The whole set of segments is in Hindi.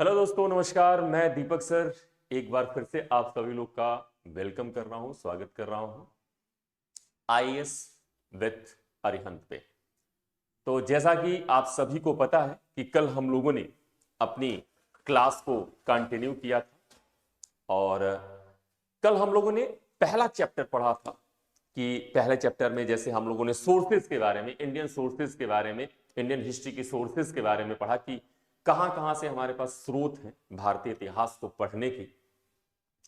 हेलो दोस्तों, नमस्कार। मैं दीपक सर एक बार फिर से आप सभी लोग का वेलकम कर रहा हूं, स्वागत कर रहा हूं आईएएस विथ अरिहंत पे। तो जैसा कि आप सभी को पता है कि कल हम लोगों ने अपनी क्लास को कंटिन्यू किया था और कल हम लोगों ने पहला चैप्टर पढ़ा था कि पहले चैप्टर में जैसे हम लोगों ने सोर्सेज के बारे में, इंडियन सोर्सेज के बारे में, इंडियन हिस्ट्री की सोर्सेज के बारे में पढ़ा कि कहां कहां से हमारे पास स्रोत हैं भारतीय इतिहास को पढ़ने की,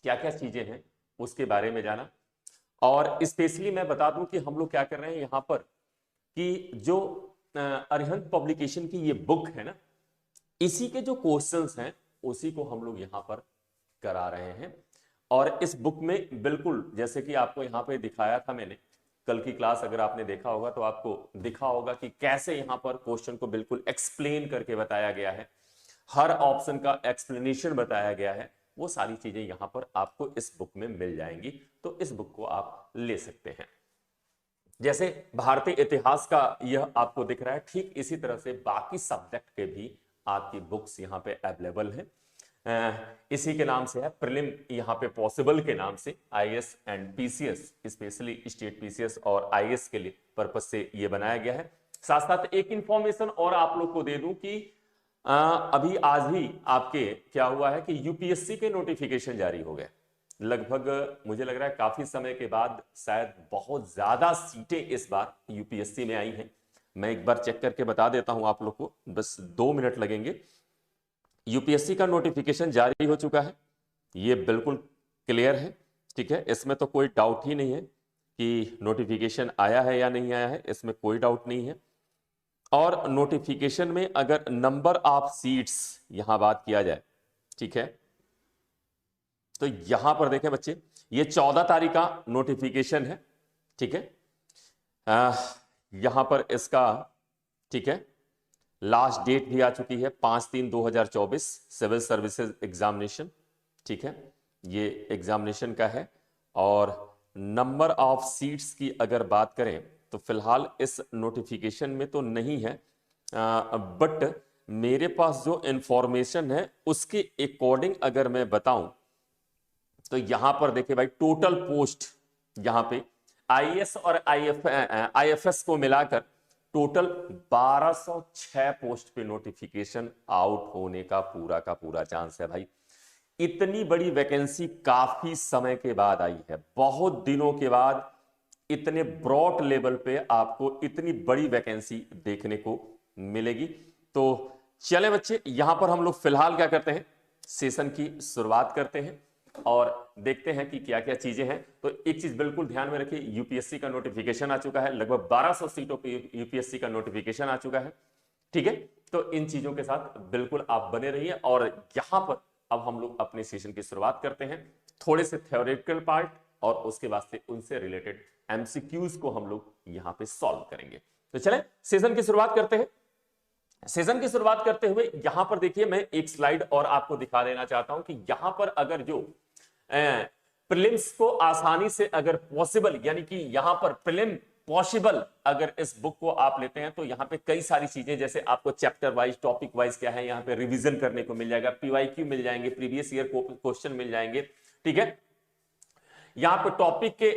क्या क्या चीजें हैं उसके बारे में जाना। और स्पेशली मैं बता दूं कि हम लोग क्या कर रहे हैं यहां पर कि जो अरिहंत पब्लिकेशन की ये बुक है ना, इसी के जो क्वेश्चंस हैं उसी को हम लोग यहां पर करा रहे हैं। और इस बुक में बिल्कुल जैसे कि आपको यहां पे दिखाया था मैंने कल की क्लास, अगर आपने देखा होगा तो आपको दिखा होगा कि कैसे यहां पर क्वेश्चन को बिल्कुल एक्सप्लेन करके बताया गया है, हर ऑप्शन का एक्सप्लेनेशन बताया गया है। वो सारी चीजें यहां पर आपको इस बुक में मिल जाएंगी, तो इस बुक को आप ले सकते हैं। जैसे भारतीय इतिहास का यह आपको दिख रहा है, ठीक इसी तरह से बाकी सब्जेक्ट के भी आपकी बुक्स यहाँ पे अवेलेबल हैं। इसी के नाम से है प्रीलिम, यहाँ पे पॉसिबल के नाम से IAS and PCS, specially state PCS और आईएएस के लिए पर्पज से ये बनाया गया है। साथ साथ एक इंफॉर्मेशन और आप लोग को दे दूं कि अभी आज ही आपके क्या हुआ है कि यूपीएससी के नोटिफिकेशन जारी हो गए। लगभग मुझे लग रहा है काफी समय के बाद शायद बहुत ज्यादा सीटें इस बार यूपीएससी में आई हैं। मैं एक बार चेक करके बता देता हूं आप लोग को, बस 2 मिनट लगेंगे। यूपीएससी का नोटिफिकेशन जारी हो चुका है, ये बिल्कुल क्लियर है। ठीक है, इसमें तो कोई डाउट ही नहीं है कि नोटिफिकेशन आया है या नहीं आया है, इसमें कोई डाउट नहीं है। और नोटिफिकेशन में अगर नंबर ऑफ सीट्स यहां बात किया जाए, ठीक है, तो यहां पर देखें बच्चे, ये 14 तारीख का नोटिफिकेशन है। ठीक है, यहां पर इसका, ठीक है, लास्ट डेट भी आ चुकी है 5/3/2024, सिविल सर्विसेज एग्जामिनेशन। ठीक है, ये एग्जामिनेशन का है। और नंबर ऑफ सीट्स की अगर बात करें तो फिलहाल इस नोटिफिकेशन में तो नहीं है, बट मेरे पास जो इंफॉर्मेशन है उसके अकॉर्डिंग अगर मैं बताऊं तो यहां पर देखिए भाई, टोटल पोस्ट यहां पे आईएएस और आईएफएस को मिलाकर टोटल 1206 पोस्ट पे नोटिफिकेशन आउट होने का पूरा चांस है भाई। इतनी बड़ी वैकेंसी काफी समय के बाद आई है, बहुत दिनों के बाद इतने ब्रॉड लेवल पे आपको इतनी बड़ी वैकेंसी देखने को मिलेगी। तो चले बच्चे, यहां पर हम लोग फिलहाल क्या करते हैं, सेशन की शुरुआत करते हैं और देखते हैं कि क्या क्या चीजें हैं। तो एक चीज बिल्कुल ध्यान में रखिए, यूपीएससी का नोटिफिकेशन आ चुका है, लगभग 1200 सीटों पे यूपीएससी का नोटिफिकेशन आ चुका है। ठीक है, तो इन चीजों के साथ बिल्कुल आप बने रहिए। और यहां पर अब हम लोग अपने सेशन की शुरुआत करते हैं, थोड़े से थ्योरेटिकल पार्ट और उसके बाद से उनसे रिलेटेड एमसीक्यूज को हम लोग यहां पे सॉल्व करेंगे। तो चलें सेशन की शुरुआत करते हैं। सेशन की शुरुआत करते हुए यहां पर देखिए, मैं एक स्लाइड और आपको दिखा देना चाहता हूं कि यहां पर अगर जो प्रीलिम्स को आसानी से अगर पॉसिबल, यानी कि यहां पर प्रीलिम पॉसिबल अगर इस बुक को आप लेते हैं तो यहां पे कई सारी चीजें, जैसे आपको चैप्टर वाइज, टॉपिक वाइज क्या है, यहां पे रिवीजन करने को मिल जाएगा, पीवाईक्यू मिल जाएंगे, प्रीवियस ईयर क्वेश्चन मिल जाएंगे। ठीक है, यहां पे टॉपिक के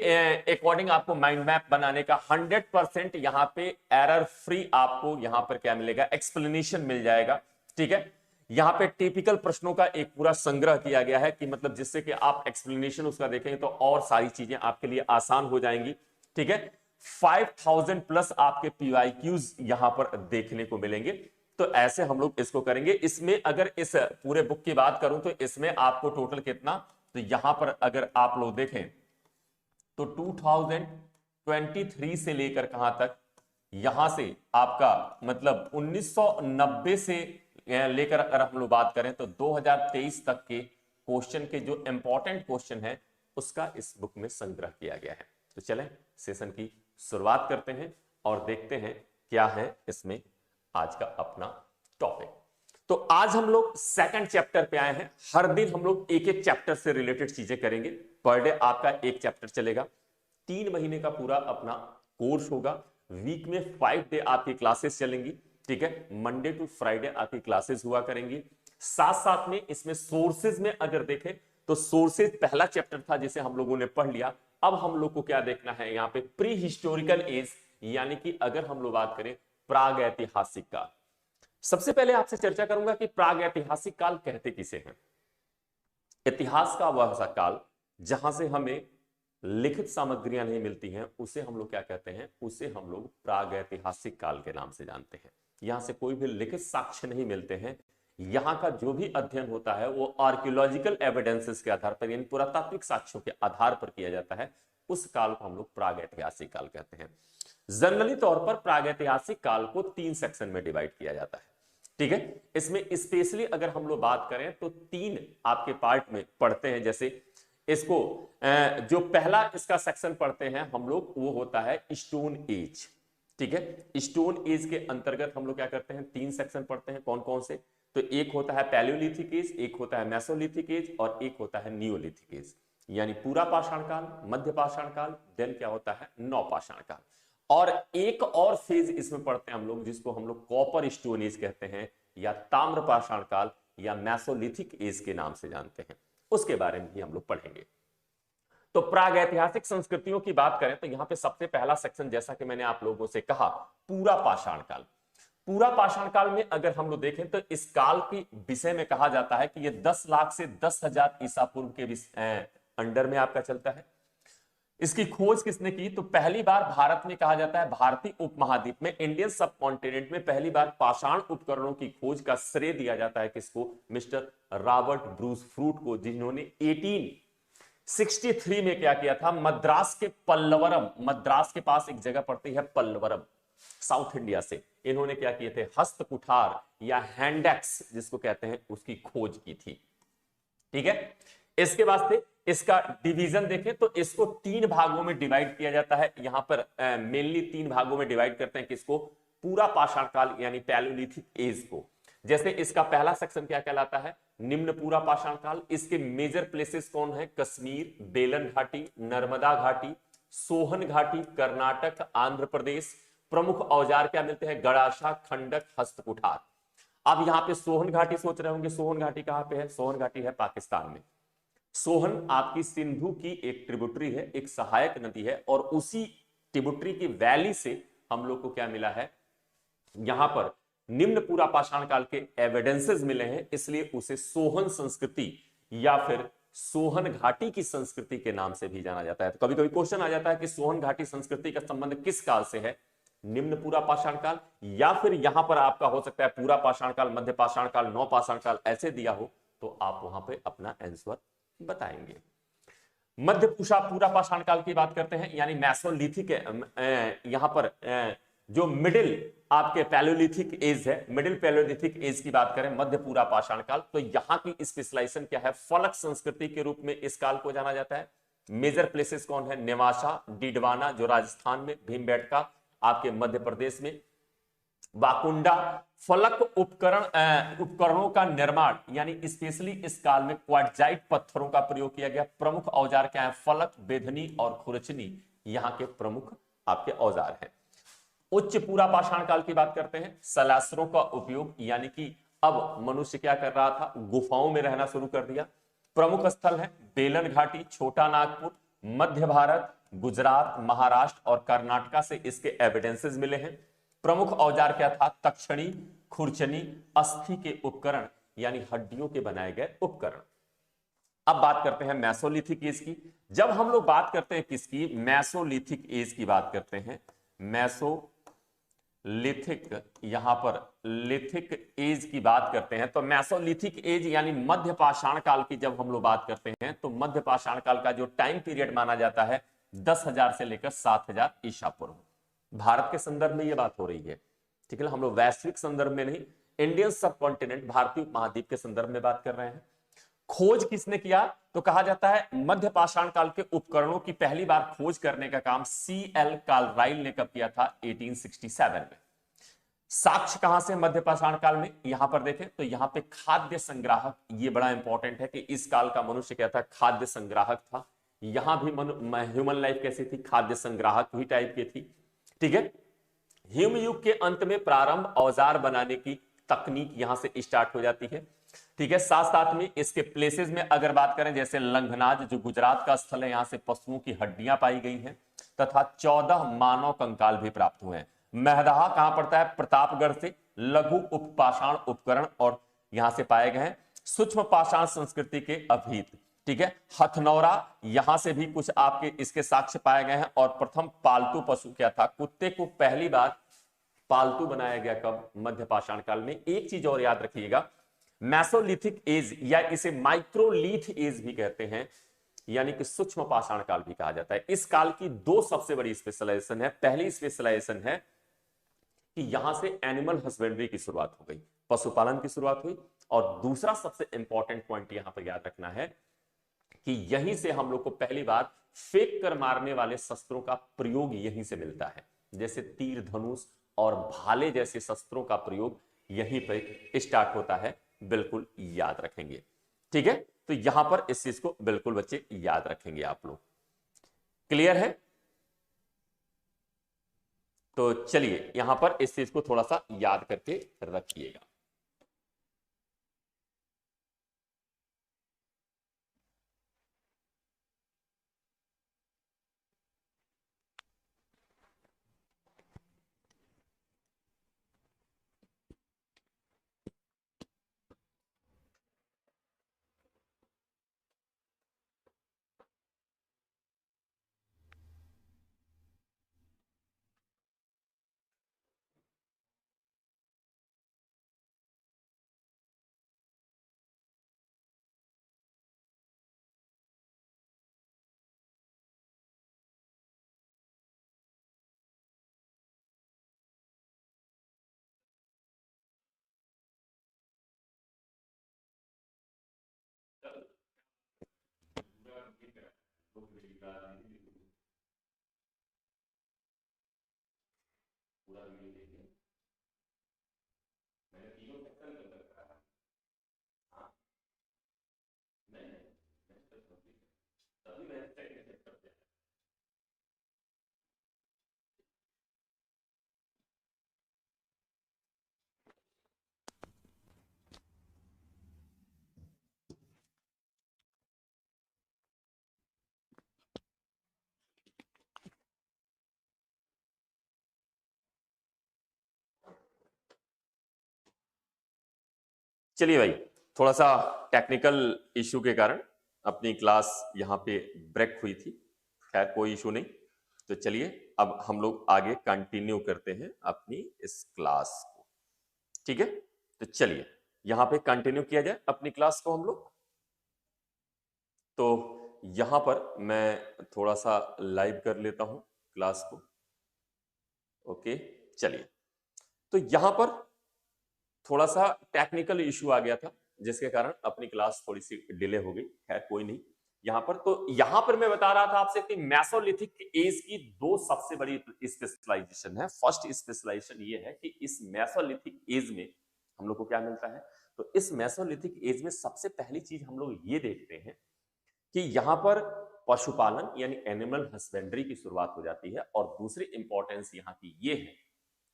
अकॉर्डिंग आपको माइंड मैप बनाने का 100% यहां पे एरर फ्री आपको यहां पर क्या मिलेगा, एक्सप्लेनेशन मिल जाएगा। ठीक है, यहां पे टिपिकल प्रश्नों का एक पूरा संग्रह किया गया है कि मतलब जिससे कि आप एक्सप्लेनेशन उसका देखें तो और सारी चीजें आपके लिए आसान हो जाएंगी। ठीक है, 5000 प्लस आपके पीवाईक्यूज यहां पर देखने को मिलेंगे। तो ऐसे हम लोग इसको करेंगे। इसमें अगर इस पूरे बुक की बात करूं तो इसमें आपको टोटल कितना, तो यहां पर अगर आप लोग देखें तो 2023 से लेकर कहां तक, यहां से आपका मतलब 1990 से लेकर अगर हम लोग बात करें तो 2023 तक के क्वेश्चन के जो इंपॉर्टेंट क्वेश्चन है उसका इस बुक में संग्रह किया गया है। तो चलें सेशन की शुरुआत करते हैं और देखते हैं क्या है इसमें आज का अपना टॉपिक। तो आज हम लोग सेकंड चैप्टर पे आए हैं। हर दिन हम लोग एक एक चैप्टर से रिलेटेड चीजें करेंगे। पर डे आपका एक चैप्टर चलेगा, 3 महीने का पूरा अपना कोर्स होगा। वीक में 5 डे आपकी क्लासेस चलेंगी। ठीक है, मंडे टू फ्राइडे आपकी क्लासेस हुआ करेंगी। साथ साथ में इसमें सोर्सेज में अगर देखें तो सोर्सेज पहला चैप्टर था जिसे हम लोगों ने पढ़ लिया। अब हम लोग को क्या देखना है यहाँ पे, प्री हिस्टोरिकल एज, यानी कि अगर हम लोग बात करें प्राग ऐतिहासिक काल। सबसे पहले आपसे चर्चा करूंगा कि प्राग ऐतिहासिक काल कहते किसे हैं। इतिहास का वह सा काल जहां से हमें लिखित सामग्रियां नहीं मिलती हैं, उसे हम लोग क्या कहते हैं, उसे हम लोग प्राग ऐतिहासिक काल के नाम से जानते हैं। यहां से कोई भी लिखित साक्ष्य नहीं मिलते हैं, यहां का जो भी अध्ययन होता है वो आर्कियोलॉजिकल एविडेंसेस के आधार पर, यानी पुरातात्विक साक्ष्यों के आधार पर किया जाता है। उस काल को हम लोग प्राग ऐतिहासिक काल कहते हैं। जनरली तौर पर प्राग ऐतिहासिक काल को 3 सेक्शन में डिवाइड किया जाता है, ठीक है। इसमें स्पेशली अगर हम लोग बात करें तो 3 आपके पार्ट में पढ़ते हैं। जैसे इसको जो पहला इसका सेक्शन पढ़ते हैं हम लोग, वो होता है स्टोन एज, ठीक है। स्टोन एज के अंतर्गत हम लोग क्या करते हैं, 3 सेक्शन पढ़ते हैं। कौन कौन से, तो एक होता है पैलियोलिथिक एज, एक होता है मेसोलिथिक एज और एक होता है नियोलिथिक एज, यानी पूरा पाषाण काल, मध्य पाषाण काल, देन क्या होता है नवपाषाण काल। और एक और फेज इसमें पढ़ते हैं हम लोग जिसको हम लोग कॉपर स्टोन एज कहते हैं, या ताम्र पाषाण काल, या मेसोलिथिक एज के नाम से जानते हैं। उसके बारे में भी हम लोग पढ़ेंगे। तो प्राग ऐतिहासिक संस्कृतियों की बात करें तो यहां पे सबसे पहला सेक्शन, जैसा कि मैंने आप लोगों से कहा, पूरा पाषाण काल। पूरा पाषाण काल में अगर हम लोग देखें तो इस काल के विषय में कहा जाता है कि यह 10 लाख से 10,000 ईसा पूर्व के अंडर में आपका चलता है। इसकी खोज किसने की, तो पहली बार भारत में कहा जाता है, भारतीय उपमहाद्वीप में, इंडियन सब कॉन्टिनेंट में पहली बार पाषाण उपकरणों की खोज का श्रेय दिया जाता है किसको, मिस्टर रॉबर्ट ब्रूस फ्रूट को, जिन्होंने 1863 में क्या किया था, मद्रास के पल्लवरम, मद्रास के पास एक जगह पड़ती है पल्लवरम, साउथ इंडिया से, इन्होंने क्या किए थे, हस्त कुठार या हैंडेक्स जिसको कहते हैं, उसकी खोज की थी, ठीक है। इसके वास्ते इसका डिवीजन देखें तो इसको 3 भागों में डिवाइड किया जाता है। यहां पर मेनली 3 भागों में डिवाइड करते हैं किसको, पूरा पाषाण काल यानी पैलियोलिथिक एज को। जैसे इसका पहला सेक्शन क्या कहलाता है, निम्न पूरा पाषाण काल। इसके मेजर प्लेसेस कौन है, कश्मीर, बेलन घाटी, नर्मदा घाटी, सोहन घाटी, कर्नाटक, आंध्र प्रदेश। प्रमुख औजार क्या मिलते हैं, गड़ाशा, खंडक, हस्तकुठार। अब यहां पे सोहन घाटी सोच रहे होंगे, सोहन घाटी कहां पे है, सोहन घाटी है पाकिस्तान में। सोहन आपकी सिंधु की एक ट्रिब्यूटरी है, एक सहायक नदी है, और उसी ट्रिब्यूटरी की वैली से हम लोग को क्या मिला है, यहां पर निम्न पूरा पाषाण काल के एविडेंसेस मिले हैं, इसलिए उसे सोहन संस्कृति या फिर सोहन घाटी की संस्कृति के नाम से भी जाना जाता है। तो कभी कभी क्वेश्चन आ जाता है कि सोहन घाटी संस्कृति का संबंध किस काल से है, निम्न पूरा पाषाण काल, या फिर यहां पर आपका हो सकता है पूरा पाषाण काल, मध्य पाषाण काल, नव पाषाण काल, ऐसे दिया हो तो आप वहां पे अपना आंसर बताएंगे। मध्य पूरा पाषाण काल की बात करते हैं, यानी मेसोलिथिक, यहां पर जो मिडिल आपके पैलियोलिथिक एज है, मिडिल पैलियोलिथिक एज की बात करें, मध्य पूरा पाषाण काल, तो यहां की स्पेशलाइजेशन क्या है, फलक संस्कृति के रूप में इस काल को जाना जाता है। मेजर प्लेसेस कौन है, नेवासा, डीडवाना जो राजस्थान में, भीमबेटका आपके मध्य प्रदेश में, वाकुंडा। फलक उपकरणों का निर्माण, यानी स्पेशली इस काल में क्वार्टजाइट पत्थरों का प्रयोग किया गया। प्रमुख औजार क्या है, फलक, बेधनी और खुरचनी यहां के प्रमुख आपके औजार हैं। उच्च पूरा पाषाण काल की बात करते हैं, सलासरों का उपयोग, यानी कि अब मनुष्य क्या कर रहा था, गुफाओं में रहना शुरू कर दिया। प्रमुख स्थल है बेलन घाटी, छोटा नागपुर, मध्य भारत, गुजरात, महाराष्ट्र और कर्नाटका से इसके एविडेंसेस मिले हैं। प्रमुख औजार क्या था, तक्षणी, खुरचनी, अस्थि के उपकरण यानी हड्डियों के बनाए गए उपकरण। अब बात करते हैं मेसोलिथिक एज की। जब हम लोग बात करते हैं किसकी, मेसोलिथिक एज की बात करते हैं, मेसोलिथिक, यहां पर लिथिक एज की बात करते हैं, तो मेसोलिथिक एज यानी मध्य पाषाण काल की जब हम लोग बात करते हैं तो मध्य पाषाण काल का जो टाइम पीरियड माना जाता है 10,000 से लेकर 7,000 ईसा पूर्व। भारत के संदर्भ में यह बात हो रही है, ठीक है ना, हम लोग वैश्विक संदर्भ में नहीं, इंडियन सब कॉन्टिनेंट, भारतीय उपमहाद्वीप के संदर्भ में बात कर रहे हैं। खोज किसने किया, तो कहा जाता है मध्य पाषाण काल के उपकरणों की पहली बार खोज करने का काम CL कार्लराइल ने कब किया था, 1867 में। साक्ष्य कहां से मध्य पाषाण काल में, यहां पर देखें तो यहां पे खाद्य संग्राहक, ये बड़ा इंपॉर्टेंट है कि इस काल का मनुष्य क्या था, खाद्य संग्राहक था। यहां भी ह्यूमन लाइफ कैसी थी, खाद्य संग्राहक ही टाइप की थी, ठीक है। हिम युग के अंत में प्रारंभ औजार बनाने की तकनीक यहां से स्टार्ट हो जाती है। ठीक है। साथ साथ में इसके प्लेसेस में अगर बात करें, जैसे लंघनाज जो गुजरात का स्थल है, यहां से पशुओं की हड्डियां पाई गई हैं तथा 14 मानव कंकाल भी प्राप्त हुए हैं। महदहा कहां पड़ता है? प्रतापगढ़ से लघु उपपाषाण उपकरण और यहां से पाए गए हैं। सूक्ष्म पाषाण संस्कृति के अभित, ठीक है। हथनौरा, यहां से भी कुछ आपके इसके साक्ष्य पाए गए हैं। और प्रथम पालतू पशु क्या था? कुत्ते को पहली बार पालतू बनाया गया कब? मध्य पाषाण काल में। एक चीज और याद रखिएगा, मैसोलिथिक एज या इसे माइक्रोलिथ एज भी कहते हैं, यानी कि सूक्ष्म पाषाण काल भी कहा जाता है। इस काल की दो सबसे बड़ी स्पेशलाइजेशन है। पहली स्पेशलाइजेशन है कि यहां से एनिमल हस्बेंड्री की शुरुआत हो गई, पशुपालन की शुरुआत हुई। और दूसरा सबसे इंपॉर्टेंट पॉइंट यहां पर याद रखना है कि यहीं से हम लोग को पहली बार फेंक कर मारने वाले शस्त्रों का प्रयोग यहीं से मिलता है। जैसे तीर, धनुष और भाले जैसे शस्त्रों का प्रयोग यहीं पर स्टार्ट होता है। बिल्कुल याद रखेंगे, ठीक है। तो यहां पर इस चीज को बिल्कुल बच्चे याद रखेंगे आप लोग। क्लियर है? तो चलिए यहां पर इस चीज को थोड़ा सा याद करके रखिएगा। चलिए भाई, थोड़ा सा टेक्निकल इश्यू के कारण अपनी क्लास यहाँ पे ब्रेक हुई थी। खैर कोई इशू नहीं। तो चलिए अब हम लोग आगे कंटिन्यू करते हैं अपनी इस क्लास को, ठीक है। तो चलिए यहाँ पे कंटिन्यू किया जाए अपनी क्लास को हम लोग। तो यहाँ पर मैं थोड़ा सा लाइव कर लेता हूँ क्लास को। ओके, चलिए। तो यहाँ पर थोड़ा सा टेक्निकल इश्यू आ गया था, जिसके कारण अपनी क्लास थोड़ी सी डिले हो गई। खैर कोई नहीं। यहां पर तो यहां पर मैं बता रहा था आपसे कि मेसोलिथिक एज की दो सबसे बड़ी स्पेशलाइजेशन है। फर्स्ट स्पेशलाइजेशन ये है कि इस मेसोलिथिक एज में हम लोग को क्या मिलता है? तो इस मेसोलिथिक एज में सबसे पहली चीज हम लोग ये देखते हैं कि यहां पर पशुपालन यानी एनिमल हस्बेंड्री की शुरुआत हो जाती है। और दूसरी इंपॉर्टेंस यहां की ये है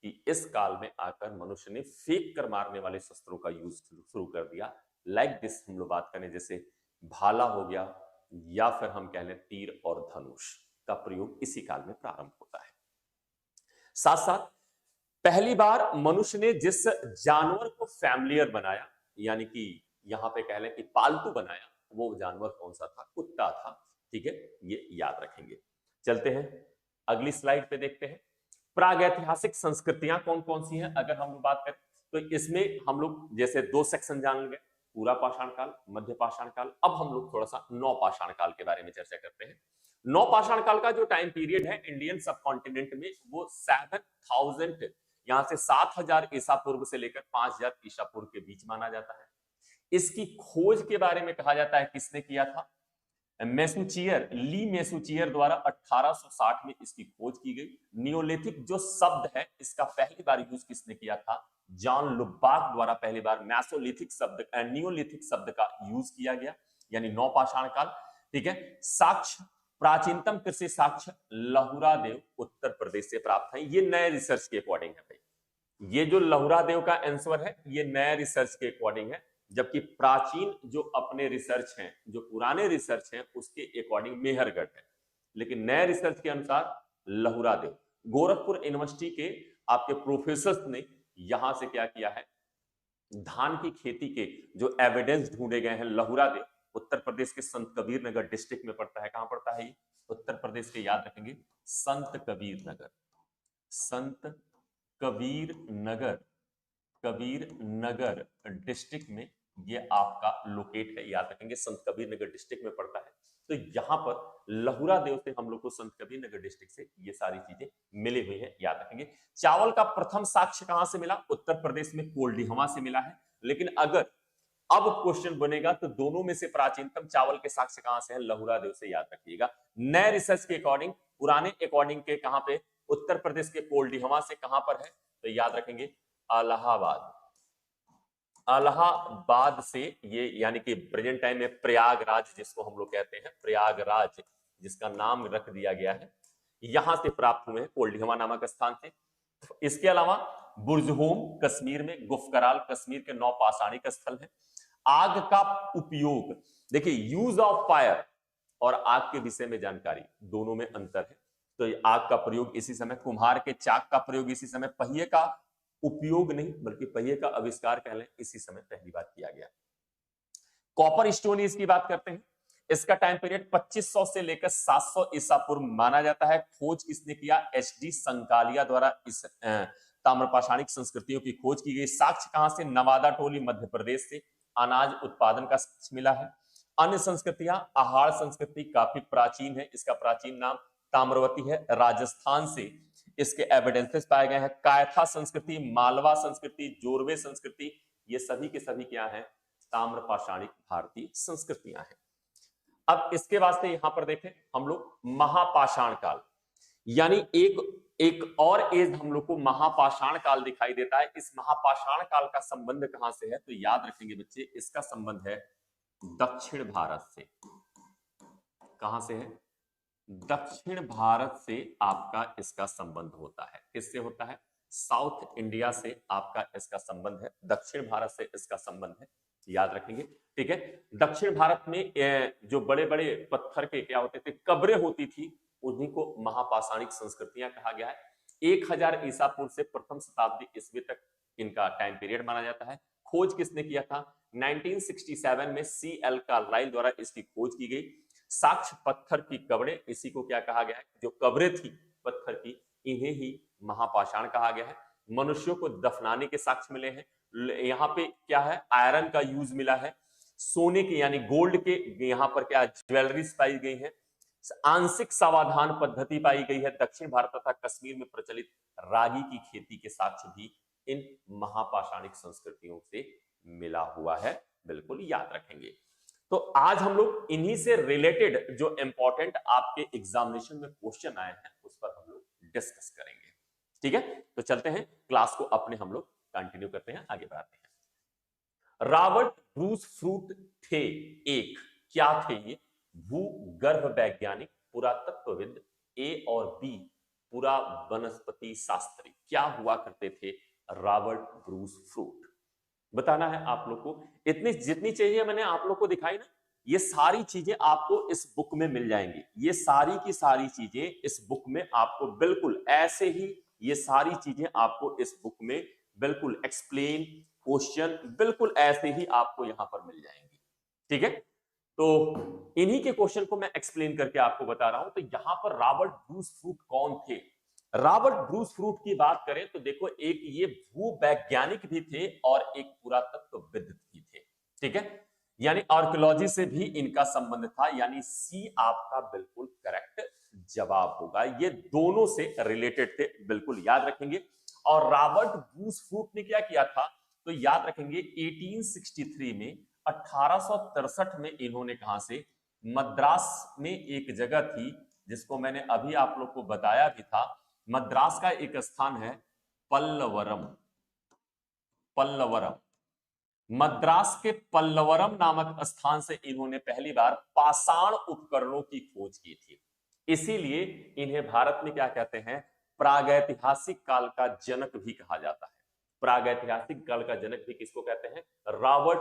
कि इस काल में आकर मनुष्य ने फेंक कर मारने वाले शस्त्रों का यूज शुरू कर दिया। लाइक दिस हम लोग बात करें, जैसे भाला हो गया या फिर हम कह लें तीर और धनुष का प्रयोग इसी काल में प्रारंभ होता है। साथ साथ पहली बार मनुष्य ने जिस जानवर को फैमिलियर बनाया, यानी कि यहां पे कह लें कि पालतू बनाया, वो जानवर कौन सा था? कुत्ता था, ठीक है। ये याद रखेंगे। चलते हैं अगली स्लाइड पे, देखते हैं प्रागैतिहासिक संस्कृतियां कौन कौन सी हैं। अगर हम लोग बात करें तो इसमें हम लोग जैसे दो सेक्शन जान गए, पूरा पाषाण काल, मध्य पाषाण काल। अब हम लोग थोड़ा सा नौ पाषाण काल के बारे में चर्चा करते हैं। नौ पाषाण काल का जो टाइम पीरियड है इंडियन सब कॉन्टिनेंट में, वो 7000 यहां से 7000 ईसा पूर्व से लेकर 5000 ईसा पूर्व के बीच माना जाता है। इसकी खोज के बारे में कहा जाता है किसने किया था? मैसूचियर, ली मैसूचियर द्वारा 1860 में इसकी खोज की गई। नियोलिथिक जो शब्द है इसका पहली बार यूज किसने किया था? जॉन लुबाक द्वारा पहली बार मैसोलिथिक शब्द नियोलिथिक शब्द का यूज किया गया, यानी नौपाषाण काल, ठीक है। साक्ष्य, प्राचीनतम कृषि साक्ष्य लहुरा देव उत्तर प्रदेश से प्राप्त है। ये नए रिसर्च के अकॉर्डिंग है भाई। ये जो लहुरा देव का आंसर है ये नए रिसर्च के अकॉर्डिंग है। जबकि प्राचीन जो अपने रिसर्च हैं, जो पुराने रिसर्च हैं, उसके अकॉर्डिंग मेहरगढ़ है। लेकिन नए रिसर्च के अनुसार लहुरा देव, गोरखपुर यूनिवर्सिटी के आपके प्रोफेसर्स ने यहां से क्या किया है, धान की खेती के जो एविडेंस ढूंढे गए हैं, लहुरा देव उत्तर प्रदेश के संत कबीर नगर डिस्ट्रिक्ट में पड़ता है। कहां पड़ता है ये? उत्तर प्रदेश के, याद रखेंगे, संत कबीर नगर, संत कबीर नगर, कबीर नगर डिस्ट्रिक्ट में ये आपका लोकेट है। याद रखेंगे, संत कबीर नगर डिस्ट्रिक्ट में पड़ता है। तो यहां पर लहुरा देव से हम लोग को संत कबीर नगर डिस्ट्रिक्ट से ये सारी चीजें मिली हुई है। याद रखेंगे, चावल का प्रथम साक्ष्य कहां से मिला? उत्तर प्रदेश में कोल्डिहमा से मिला है। लेकिन अगर अब क्वेश्चन बनेगा तो दोनों में से प्राचीनतम चावल के साक्ष्य कहां से है? लहुरा देव से। याद रखिएगा, नए रिसर्च के अकॉर्डिंग, पुराने अकॉर्डिंग के कहां पे? उत्तर प्रदेश के कोल्डिहमा से। कहां पर है? तो याद रखेंगे इलाहाबाद, इलाहाबाद से ये, यानी कि प्रेजेंट टाइम में प्रयागराज जिसको हम लोग कहते हैं, प्रयागराज जिसका नाम रख दिया गया है, यहां से प्राप्त हुए हैं, कोल्डिहमा नामक स्थान से। इसके अलावा बुर्जहोम कश्मीर में, गुफकराल कश्मीर के नौपाषाणिक स्थल है। आग का उपयोग, देखिए, यूज ऑफ फायर और आग के विषय में जानकारी, दोनों में अंतर है। तो आग का प्रयोग इसी समय, कुम्हार के चाक का प्रयोग इसी समय, पहिए का उपयोग नहीं बल्कि पहिए का आविष्कार कह लें, इसी समय पहली बार किया गया। कॉपर स्टोन एज की बात करते हैं, इसका टाइम पीरियड 2500 से लेकर 700 ईसा पूर्व माना जाता है। खोज किसने किया? एचडी संकालिया द्वारा इस ताम्रपाषाणिक संस्कृतियों की खोज की गई। साक्ष्य कहां से? नवादा टोली मध्य प्रदेश से अनाज उत्पादन का साक्ष्य मिला है। अन्य संस्कृतियां, आहार संस्कृति काफी प्राचीन है, इसका प्राचीन नाम ताम्रवती है, राजस्थान से इसके एविडेंसेस पाए गए हैं। कायथा संस्कृति, मालवा संस्कृति, जोरवे संस्कृति, ये सभी के सभी क्या हैं? ताम्रपाषाणिक भारतीय संस्कृतियां हैं। अब इसके वास्ते यहां पर देखें हम लोग महापाषाण काल, यानी एक और एज हम लोग को महापाषाण काल दिखाई देता है। इस महापाषाण काल का संबंध कहां से है? तो याद रखेंगे बच्चे, इसका संबंध है दक्षिण भारत से। कहां से है? दक्षिण भारत से आपका इसका संबंध होता है। किससे होता है? साउथ इंडिया से आपका इसका संबंध है, दक्षिण भारत से इसका संबंध है। याद रखेंगे, ठीक है। दक्षिण भारत में जो बड़े बड़े पत्थर के क्या होते थे, कब्रें होती थी, उन्हीं को महापाषाणिक संस्कृतियां कहा गया है। 1000 ईसा पूर्व से प्रथम शताब्दी ईस्वी तक इनका टाइम पीरियड माना जाता है। खोज किसने किया था? 1967 में CL कार्लाइल द्वारा इसकी खोज की गई। साक्ष्य पत्थर की कब्रें, इसी को क्या कहा गया है? जो कब्रें थी पत्थर की, इन्हें ही महापाषाण कहा गया है। मनुष्यों को दफनाने के साक्ष्य मिले हैं। यहाँ पे क्या है? आयरन का यूज मिला है। सोने के यानी गोल्ड के यहाँ पर क्या ज्वेलरीज पाई गई है। आंशिक समाधान पद्धति पाई गई है। दक्षिण भारत तथा कश्मीर में प्रचलित रागी की खेती के साक्ष्य भी इन महापाषाणिक संस्कृतियों से मिला हुआ है। बिल्कुल याद रखेंगे। तो आज हम लोग इन्हीं से रिलेटेड जो इंपॉर्टेंट आपके एग्जामिनेशन में क्वेश्चन आए हैं उस पर हम लोग डिस्कस करेंगे। ठीक है, तो चलते हैं क्लास को अपने हम लोग कंटिन्यू करते हैं, आगे बढ़ाते हैं। रॉबर्ट ब्रूस फ्रूट थे एक, क्या थे ये? भूगर्भ वैज्ञानिक, पुरातत्वविद, ए और बी पुरा वनस्पति शास्त्री। क्या हुआ करते थे रॉबर्ट ब्रूस फ्रूट? बताना है आप लोग को। इतनी जितनी चीजें मैंने आप लोग को दिखाई ना, ये सारी चीजें आपको इस बुक में मिल जाएंगी। ये सारी की सारी चीजें इस बुक में आपको बिल्कुल ऐसे ही, ये सारी चीजें आपको इस बुक में बिल्कुल एक्सप्लेन, क्वेश्चन बिल्कुल ऐसे ही आपको यहां पर मिल जाएंगे। ठीक है, तो इन्हीं के क्वेश्चन को मैं एक्सप्लेन करके आपको बता रहा हूं। तो यहां पर रॉबर्ट ब्रूस फ्रूट कौन थे? रॉबर्ट ब्रूस फ्रूट की बात करें तो देखो, एक ये भूवैज्ञानिक भी थे और एक पुरातत्वविद भी थे। ठीक है, यानी आर्कियोलॉजी से भी इनका संबंध था, यानी सी आपका बिल्कुल करेक्ट जवाब होगा। ये दोनों से रिलेटेड थे, बिल्कुल याद रखेंगे। और रॉबर्ट ब्रूस फ्रूट ने क्या किया था? तो याद रखेंगे 1863 में, 1863 में इन्होंने कहां से? मद्रास में एक जगह थी जिसको मैंने अभी आप लोग को बताया भी था। मद्रास का एक स्थान है पल्लवरम। पल्लवरम, मद्रास के पल्लवरम नामक स्थान से इन्होंने पहली बार पाषाण उपकरणों की खोज की थी। इसीलिए इन्हें भारत में क्या कहते हैं? प्रागैतिहासिक काल का जनक भी कहा जाता है। प्रागैतिहासिक काल का जनक भी किसको कहते हैं? रॉबर्ट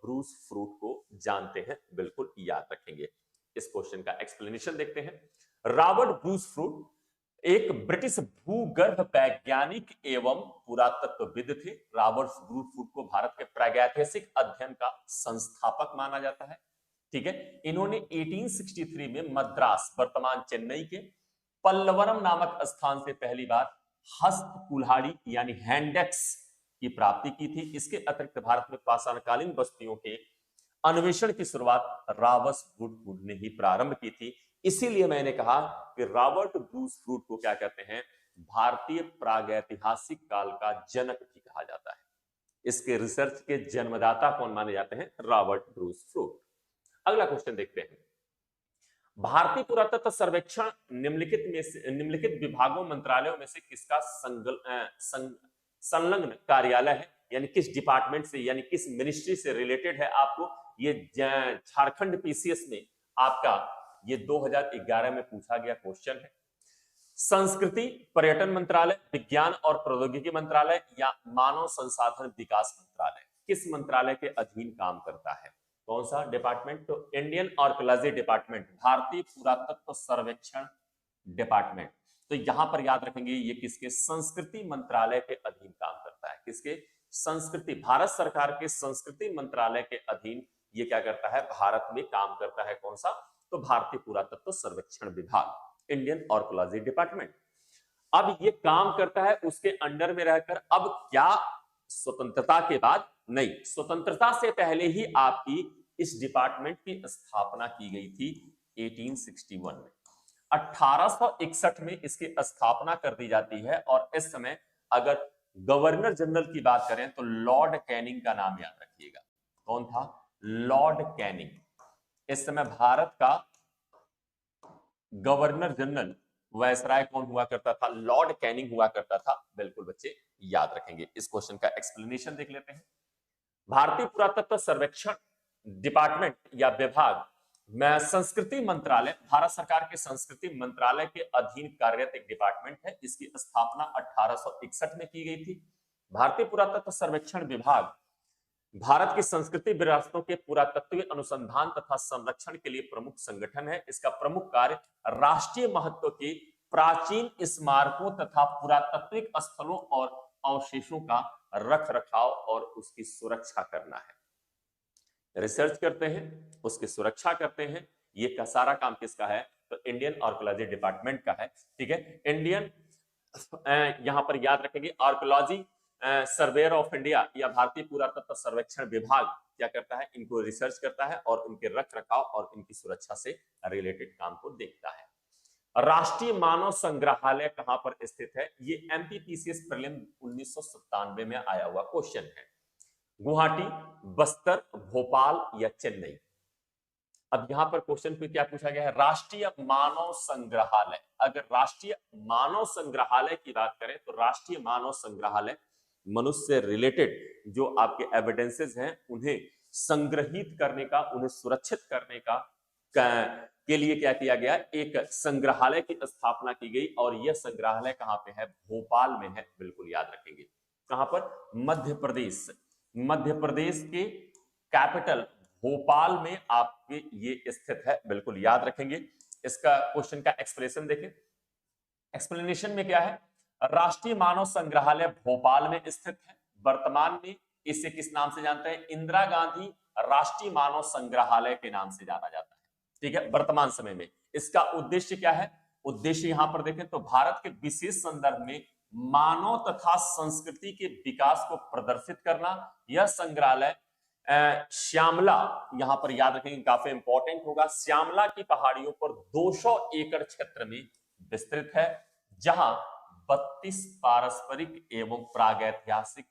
ब्रूस फ्रूट को जानते हैं, बिल्कुल याद रखेंगे। इस क्वेश्चन का एक्सप्लेनेशन देखते हैं। रॉबर्ट ब्रूस फ्रूट एक ब्रिटिश भूगर्भ वैज्ञानिक एवं पुरातत्वविद थे। रॉबर्ट ब्रूस फ्रूट को भारत के प्रागैतिहासिक अध्ययन का संस्थापक माना जाता है। ठीक है, इन्होंने 1863 में मद्रास वर्तमान चेन्नई के पल्लवरम नामक स्थान से पहली बार हस्त कुल्हाड़ी यानी हैंडेक्स की प्राप्ति की थी। इसके अतिरिक्त भारत में पाषाणकालीन बस्तियों के अन्वेषण की शुरुआत रॉबर्ट ब्रूस फ्रूट ने ही प्रारंभ की थी। इसीलिए मैंने कहा कि रॉबर्ट ब्रूस फ्रूट को क्या कहते हैं, भारतीय प्रागैतिहासिक काल का जनक भी कहा जाता है। इसके रिसर्च के जन्मदाता कौन माने जाते हैं, रॉबर्ट ब्रूस फ्रूट। अगला क्वेश्चन देखते हैं। भारतीय पुरातत्व सर्वेक्षण निम्नलिखित विभागों मंत्रालयों में से किसका संलग्न कार्यालय है, यानी किस डिपार्टमेंट से यानी किस मिनिस्ट्री से रिलेटेड है। आपको ये झारखंड पीसीएस में आपका ये 2011 में पूछा गया क्वेश्चन है। संस्कृति, पर्यटन मंत्रालय, विज्ञान और प्रौद्योगिकी मंत्रालय या मानव संसाधन विकास मंत्रालय, किस मंत्रालय के अधीन काम करता है, कौन सा डिपार्टमेंट, तो इंडियन आर्कियोलॉजी डिपार्टमेंट, भारतीय पुरातत्व सर्वेक्षण डिपार्टमेंट। तो यहां पर याद रखेंगे ये किसके, संस्कृति मंत्रालय के अधीन काम करता है। किसके, संस्कृति, भारत सरकार के संस्कृति मंत्रालय के अधीन ये क्या करता है, भारत में काम करता है। कौन सा, तो भारतीय पुरातत्व सर्वेक्षण विभाग, इंडियन आर्कियोलॉजी डिपार्टमेंट। अब ये काम करता है उसके अंडर में रहकर। अब क्या स्वतंत्रता के बाद, नहीं, स्वतंत्रता से पहले ही आपकी इस डिपार्टमेंट की स्थापना की गई थी 1861 में। 1861 में इसकी स्थापना कर दी जाती है। और इस समय अगर गवर्नर जनरल की बात करें तो लॉर्ड कैनिंग का नाम याद रखिएगा। कौन था, लॉर्ड कैनिंग। इस समय भारत का गवर्नर जनरल वायसराय कौन हुआ करता था, लॉर्ड कैनिंग हुआ करता था। बिल्कुल बच्चे याद रखेंगे। इस क्वेश्चन का एक्सप्लेनेशन देख लेते हैं। भारतीय पुरातत्व सर्वेक्षण डिपार्टमेंट या विभाग में संस्कृति मंत्रालय, भारत सरकार के संस्कृति मंत्रालय के अधीन कार्यरत एक डिपार्टमेंट है। इसकी स्थापना 1861 में की गई थी। भारतीय पुरातत्व सर्वेक्षण विभाग भारत की संस्कृति विरासतों के पुरातत्वीय अनुसंधान तथा संरक्षण के लिए प्रमुख संगठन है। इसका प्रमुख कार्य राष्ट्रीय महत्व के प्राचीन स्मारकों तथा पुरातात्विक स्थलों और अवशेषों का रख रखाव और उसकी सुरक्षा करना है। रिसर्च करते हैं, उसकी सुरक्षा करते हैं। ये का सारा काम किसका है, तो इंडियन आर्कियोलॉजी डिपार्टमेंट का है। ठीक है, इंडियन यहां पर याद रखेंगे आर्कियोलॉजी सर्वेयर ऑफ इंडिया या भारतीय पुरातत्व सर्वेक्षण विभाग क्या करता है, इनको रिसर्च करता है और उनके रख रखाव और इनकी सुरक्षा से रिलेटेड काम को देखता है। राष्ट्रीय मानव संग्रहालय कहां पर स्थित है, ये एमपीपीसीएस प्रीलिम 1997 में आया हुआ क्वेश्चन है। गुवाहाटी, बस्तर, भोपाल या चेन्नई। अब यहां पर क्वेश्चन पे क्या पूछा गया है, राष्ट्रीय मानव संग्रहालय। अगर राष्ट्रीय मानव संग्रहालय की बात करें तो राष्ट्रीय मानव संग्रहालय मनुष्य से रिलेटेड जो आपके एविडेंसेस हैं उन्हें संग्रहित करने का, उन्हें सुरक्षित करने का के लिए क्या किया गया, एक संग्रहालय की स्थापना की गई। और यह संग्रहालय कहां पे है, भोपाल में है। बिल्कुल याद रखेंगे। कहां पर, मध्य प्रदेश। मध्य प्रदेश के कैपिटल भोपाल में आपके ये स्थित है। बिल्कुल याद रखेंगे। इसका क्वेश्चन का एक्सप्लेनेशन देखें। एक्सप्लेनेशन में क्या है, राष्ट्रीय मानव संग्रहालय भोपाल में स्थित है। वर्तमान में इसे किस नाम से जानते हैं, इंदिरा गांधी राष्ट्रीय मानव संग्रहालय के नाम से जाना जाता है। ठीक है, वर्तमान समय में इसका उद्देश्य क्या है, उद्देश्य यहां पर देखें तो भारत के विशेष संदर्भ में मानव तथा संस्कृति के विकास को प्रदर्शित करना। यह संग्रहालय श्यामला, यहां पर याद रखेंगे काफी इंपॉर्टेंट होगा, श्यामला की पहाड़ियों पर 200 एकड़ क्षेत्र में विस्तृत है, जहां 32 पारस्परिक एवं प्रागैतिहासिक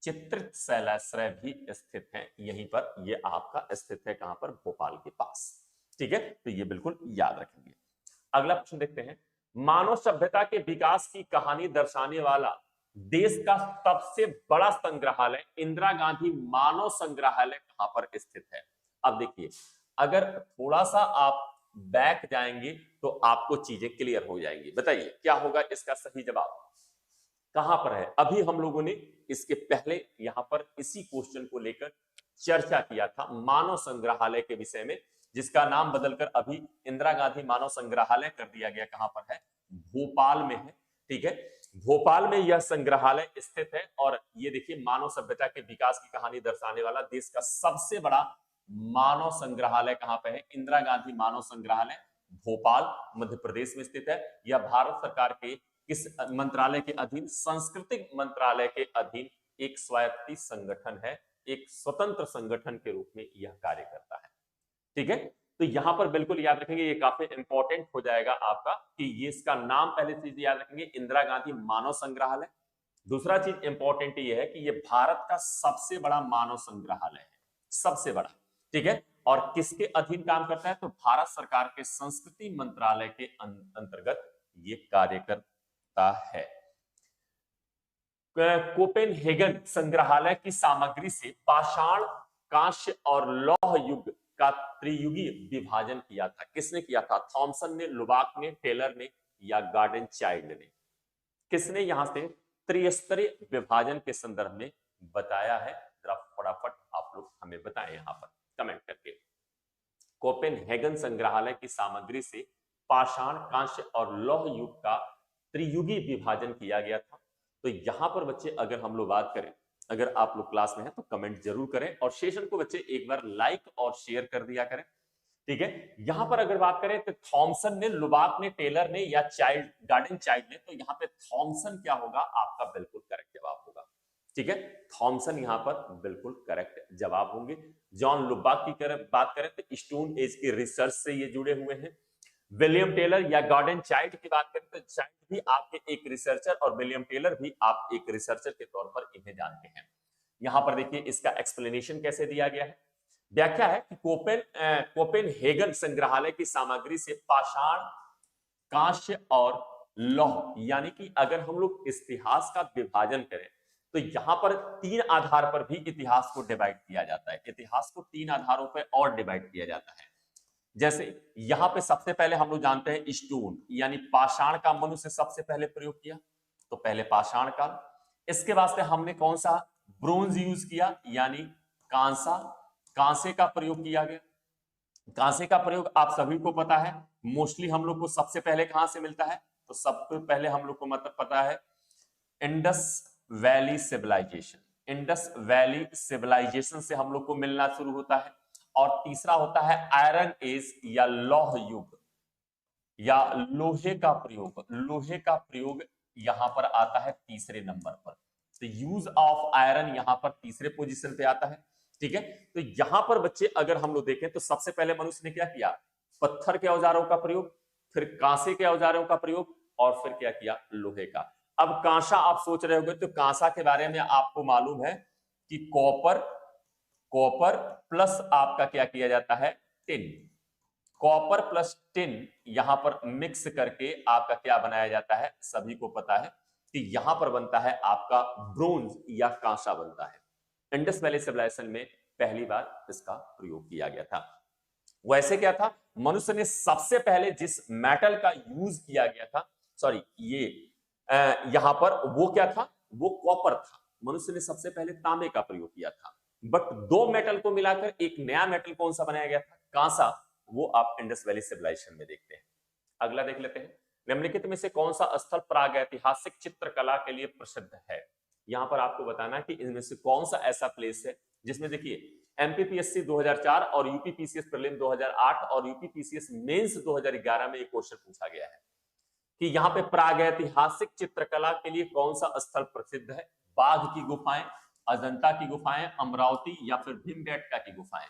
चित्रित शैलाश्रय भी स्थित हैं। यहीं पर ये आपका स्थित है, कहां पर, भोपाल के पास। ठीक है, तो ये बिल्कुल याद रखेंगे। अगला प्रश्न देखते हैं। मानव सभ्यता के विकास की कहानी दर्शाने वाला देश का सबसे बड़ा संग्रहालय इंदिरा गांधी मानव संग्रहालय कहां पर स्थित है। अब देखिए, अगर थोड़ा सा आप बैक जाएंगे तो आपको चीजें क्लियर हो जाएंगी। बताइए क्या होगा इसका सही जवाब, कहां पर है। अभी हम लोगों ने इसके पहले यहां पर इसी क्वेश्चन को लेकर चर्चा किया था मानव संग्रहालय के विषय में, जिसका नाम बदलकर अभी इंदिरा गांधी मानव संग्रहालय कर दिया गया। कहां पर है? भोपाल में है। ठीक है, भोपाल में यह संग्रहालय स्थित है। और ये देखिए, मानव सभ्यता के विकास की कहानी दर्शाने वाला देश का सबसे बड़ा मानव संग्रहालय कहां पे है? इंदिरा गांधी मानव संग्रहालय भोपाल मध्य प्रदेश में स्थित है। यह भारत सरकार के किस मंत्रालय के अधीन? सांस्कृतिक मंत्रालय के अधीन एक स्वायत्त संगठन है, एक स्वतंत्र संगठन के रूप में यह कार्य करता है। ठीक है, तो यहां पर बिल्कुल याद रखेंगे, ये काफी इंपॉर्टेंट हो जाएगा आपका कि ये इसका नाम पहले चीज याद रखेंगे, इंदिरा गांधी मानव संग्रहालय। दूसरा चीज इंपॉर्टेंट ये है कि ये भारत का सबसे बड़ा मानव संग्रहालय है, सबसे बड़ा। ठीक है, और किसके अधीन काम करता है? तो भारत सरकार के संस्कृति मंत्रालय के अंतर्गत ये कार्य करता है। कोपेनहेगन संग्रहालय की सामग्री से पाषाण, कांस्य और लौह युग का त्रियुगी विभाजन किया था। किसने किया था? थॉमसन ने, लुबाक ने, टेलर ने या गार्डन चाइल्ड ने? किसने यहां से त्रिस्तरीय विभाजन के संदर्भ में बताया है? जरा फटाफट आप लोग हमें बताएं यहां पर कमेंट करके। कोपेनहेगन संग्रहालय की सामग्री से पाषाण, कांस्य और लौह युग का त्रियुगी विभाजन किया गया था। तो यहां पर बच्चे अगर हम लोग बात करें, अगर आप लोग क्लास में हैं तो कमेंट जरूर करें, और सेशन को बच्चे एक बार लाइक और शेयर कर दिया करें। ठीक है, यहां पर अगर बात करें तो थॉमसन ने, लुबाक ने, टेलर ने या चाइल्ड, गार्डन चाइल्ड ने, तो यहां पे थॉमसन क्या होगा? आपका बिल्कुल करेक्ट जवाब होगा। ठीक है, थॉमसन यहां पर बिल्कुल करेक्ट जवाब होंगे। जॉन लुबाक की बात करें तो स्टोन एज की रिसर्च से ये जुड़े हुए हैं। विलियम टेलर या गार्डन चाइल्ड की बात करें तो चाइल्ड भी आपके एक रिसर्चर और विलियम टेलर भी आप एक रिसर्चर के तौर पर इन्हें जानते हैं। यहां पर देखिए इसका एक्सप्लेनेशन कैसे दिया गया है। व्याख्या है कि कोपेनहेगन संग्रहालय की सामग्री से पाषाण, कांस्य और लौह, यानी कि अगर हम लोग इतिहास का विभाजन करें तो यहां पर तीन आधार पर भी इतिहास को डिवाइड किया जाता है। इतिहास को तीन आधारों पर और डिवाइड किया जाता है। जैसे यहां पे सबसे पहले हम लोग जानते हैं स्टोन, यानी पाषाण का मनुष्य सबसे पहले प्रयोग किया, तो पहले पाषाण काल। इसके वास्ते हमने कौन सा? ब्रोंज यूज किया, यानी कांसा, कांसे का प्रयोग किया गया। कांसे का प्रयोग आप सभी को पता है, मोस्टली हम लोग को सबसे पहले कहां से मिलता है? तो सबसे पहले हम लोग को मतलब पता है Indus valley civilisation. Indus valley civilisation से हम लोग को मिलना शुरू होता है। और तीसरा होता है आयरन एज या लौह युग या लोहे का प्रयोग। लोहे का प्रयोग यहां पर आता है तीसरे नंबर पर। तो यूज ऑफ आयरन यहां पर तीसरे पोजीशन पे आता है। ठीक है, तो यहां पर बच्चे अगर हम लोग देखें तो सबसे पहले मनुष्य ने क्या किया? पत्थर के औजारों का प्रयोग, फिर कांसे के औजारों का प्रयोग, और फिर क्या किया? लोहे का। अब कांसा आप सोच रहे होंगे, तो कांसा के बारे में आपको मालूम है कि कॉपर, कॉपर प्लस आपका क्या किया जाता है? टिन। कॉपर प्लस टिन यहां पर मिक्स करके आपका क्या बनाया जाता है? सभी को पता है कि यहां पर बनता है आपका ब्रोंज या कांसा बनता है। इंडस वैली सिविलाइजेशन में पहली बार इसका प्रयोग किया गया था। वैसे क्या था? मनुष्य ने सबसे पहले जिस मेटल का यूज किया गया था, सॉरी ये यहां पर वो क्या था? वो कॉपर था। मनुष्य ने सबसे पहले तांबे का प्रयोग किया था, बट दो मेटल को मिलाकर एक नया मेटल कौन सा बनाया गया था? कांसा। वो आप इंडस वैली सिविलाइजेशन में देखते हैं। अगला देख लेते हैं, निम्नलिखित में से कौन सा स्थल प्रागैतिहासिक चित्रकला के लिए प्रसिद्ध है? यहां पर आपको बताना है कि इनमें से कौन सा ऐसा प्लेस है जिसमें देखिए एमपीपीएससी 2004 और यूपीपीसीएस प्रीलिम 2008 और यूपीपीसीएस मेंस 2011 में एक क्वेश्चन पूछा गया है कि यहां पे प्रागैतिहासिक चित्रकला के लिए कौन सा स्थल प्रसिद्ध है? बाघ की गुफाएं, अजंता की गुफाएं, अमरावती या फिर भीमबेटका की गुफाएं?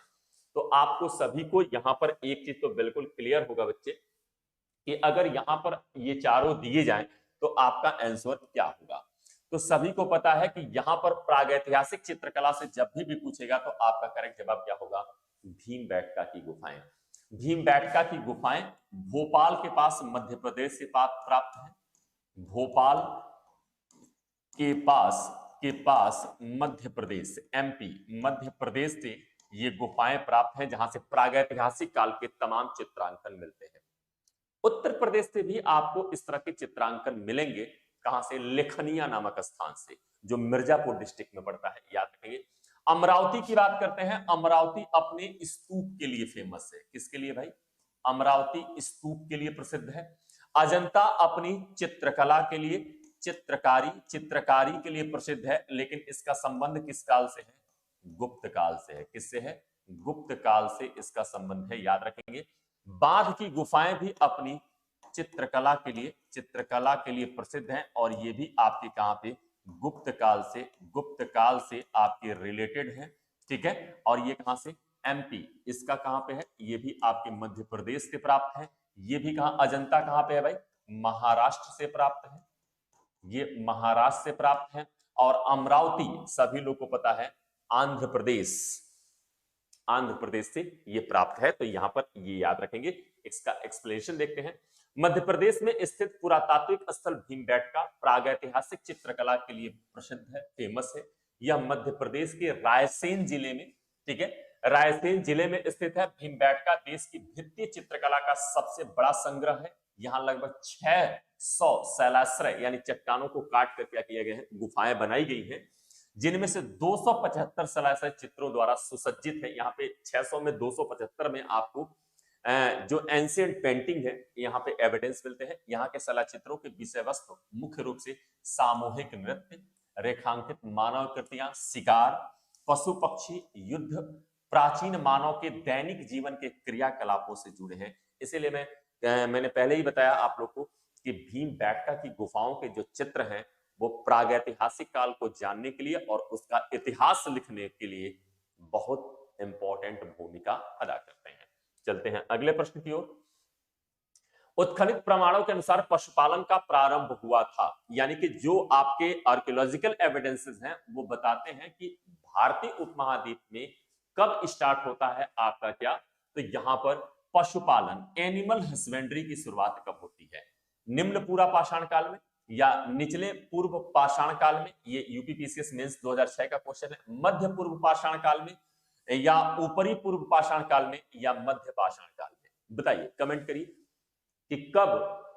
तो आपको सभी को यहां पर एक चीज तो बिल्कुल क्लियर होगा बच्चे कि अगर यहां पर ये चारों दिए जाएं तो आपका आंसर क्या होगा। तो सभी को पता है कि यहां पर प्रागैतिहासिक चित्रकला से जब भी पूछेगा तो आपका करेक्ट जवाब क्या होगा? भीमबेटका की गुफाएं। भीमबेटका की गुफाएं भोपाल के पास मध्य प्रदेश से प्राप्त है। भोपाल के पास मध्य प्रदेश, एमपी, मध्य प्रदेश से ये गुफाएं प्राप्त हैं, जहां से प्रागैतिहासिक काल के तमाम चित्रांकन मिलते हैं। उत्तर प्रदेश से भी आपको इस तरह के चित्रांकन मिलेंगे। कहां से? लेखनिया नामक स्थान से, जो मिर्जापुर डिस्ट्रिक्ट में पड़ता है, याद रखेंगे। अमरावती की बात करते हैं। अमरावती अपने स्तूप के लिए फेमस है। किसके लिए भाई? अमरावती स्तूप के लिए प्रसिद्ध है। अजंता अपनी चित्रकला के लिए, चित्रकारी के लिए प्रसिद्ध है। लेकिन इसका संबंध किस काल से है? गुप्त काल से है। किससे है? गुप्त काल से इसका संबंध है, याद रखेंगे। बाघ की गुफाएं भी अपनी चित्रकला के लिए प्रसिद्ध हैं और ये भी आपके कहां पे? गुप्त काल से आपके रिलेटेड है। ठीक है, और ये कहां से? एमपी। इसका कहां पे है? ये भी आपके मध्य प्रदेश से प्राप्त है। ये भी कहां? अजंता कहां पे है भाई? महाराष्ट्र से प्राप्त है। ये महाराष्ट्र से प्राप्त है। और अमरावती सभी लोग को पता है आंध्र प्रदेश से ये प्राप्त है। तो यहां पर ये याद रखेंगे। इसका एक्सप्लेनेशन देखते हैं। मध्य प्रदेश में स्थित पुरातात्विक स्थल भीमबेटका प्रागैतिहासिक चित्रकला के लिए प्रसिद्ध है, फेमस है। यह मध्य प्रदेश के रायसेन जिले में, ठीक है, रायसेन जिले में स्थित है। भीमबेटका देश की भित्ति चित्रकला का सबसे बड़ा संग्रह है। यहाँ लगभग 600 शैलाश्रय यानी चट्टानों को काट कर क्या किया गया है? गुफाएं बनाई गई हैं, जिनमें से 275 शैलाश्रय चित्रों द्वारा सुसज्जित है। यहाँ पे 600 में 275 में आपको जो एंशिएंट पेंटिंग है यहाँ पे एविडेंस मिलते हैं। यहाँ के शैलाचित्रों के विषय वस्तु मुख्य रूप से सामूहिक नृत्य, रेखांकित मानव कृतियां, शिकार, पशु पक्षी, युद्ध, प्राचीन मानव के दैनिक जीवन के क्रियाकलापों से जुड़े हैं। इसीलिए मैंने पहले ही बताया आप लोग को कि भीमबेटका की गुफाओं के जो चित्र हैं वो प्रागैतिहासिक काल को जानने के लिए और उसका इतिहास लिखने के लिए बहुत इंपॉर्टेंट भूमिका अदा करते हैं। चलते हैं अगले प्रश्न की ओर। उत्खनित प्रमाणों के अनुसार पशुपालन का प्रारंभ हुआ था, यानी कि जो आपके आर्कियोलॉजिकल एविडेंसेस हैं वो बताते हैं कि भारतीय उपमहाद्वीप में कब स्टार्ट होता है आपका क्या? तो यहां पर पशुपालन, एनिमल हस्बेंड्री की शुरुआत कब होती है? निम्न पूरा पाषाण काल में या निचले पूर्व पाषाण काल में? ये यूपीपीसीएस मेंस 2006 का क्वेश्चन है। मध्य पूर्व पाषाण काल में या ऊपरी पूर्व पाषाण काल में या मध्य पाषाण काल में? बताइए, कमेंट करिए कि कब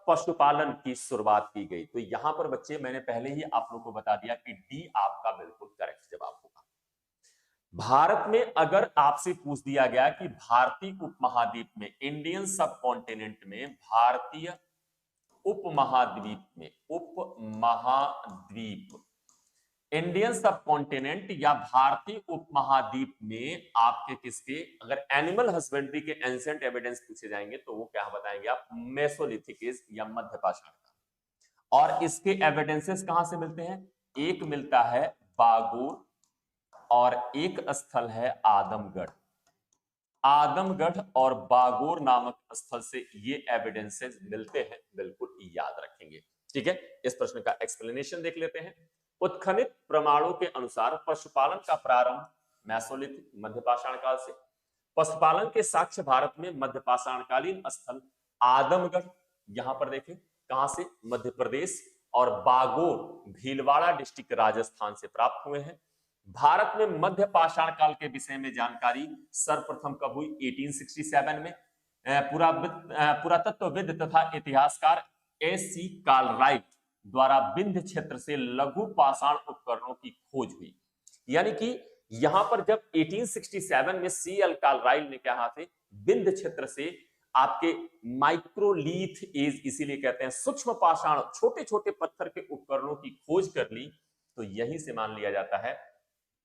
पशुपालन की शुरुआत की गई। तो यहां पर बच्चे मैंने पहले ही आप लोगों को बता दिया कि डी आपका बिल्कुल करेक्ट जवाब होगा। भारत में अगर आपसे पूछ दिया गया कि भारतीय उपमहाद्वीप में, इंडियन सब कॉन्टिनेंट में, भारतीय उपमहाद्वीप, इंडियन सब कॉन्टिनेंट या भारतीय उपमहाद्वीप में आपके किसके, अगर एनिमल हस्बेंड्री के एंशिएंट एविडेंस पूछे जाएंगे तो वो क्या बताएंगे आप? मेसोलिथिक एज या मध्य पाषाण का। और इसके एविडेंसेस कहां से मिलते हैं? एक मिलता है बागोर और एक स्थल है आदमगढ़। आदमगढ़ और बागोर नामक स्थल से ये एविडेंसेस मिलते हैं, बिल्कुल याद रखेंगे। ठीक है, इस प्रश्न का एक्सप्लेनेशन देख लेते हैं। उत्खनित प्रमाणों के अनुसार पशुपालन का प्रारंभ मेसोलिथिक, मध्यपाषाण काल से। पशुपालन के साक्ष्य भारत में मध्यपाषाणकालीन स्थल आदमगढ़, यहां पर देखें कहां से? मध्य प्रदेश, और बागोर भीलवाड़ा डिस्ट्रिक्ट राजस्थान से प्राप्त हुए हैं। भारत में मध्य पाषाण काल के विषय में जानकारी सर्वप्रथम कब हुई? 1867 में। पुरातत्वविद तथा इतिहासकार एस.सी. कार्लराइट द्वारा विंध्य क्षेत्र से लघु पाषाण उपकरणों की खोज हुई। यानी कि यहां पर जब 1867 में सी.एल. कार्लराइट ने कहा थे विंध्य क्षेत्र से आपके माइक्रोलीथ एज, इसीलिए कहते हैं सूक्ष्म पाषाण, छोटे छोटे पत्थर के उपकरणों की खोज कर ली, तो यहीं से मान लिया जाता है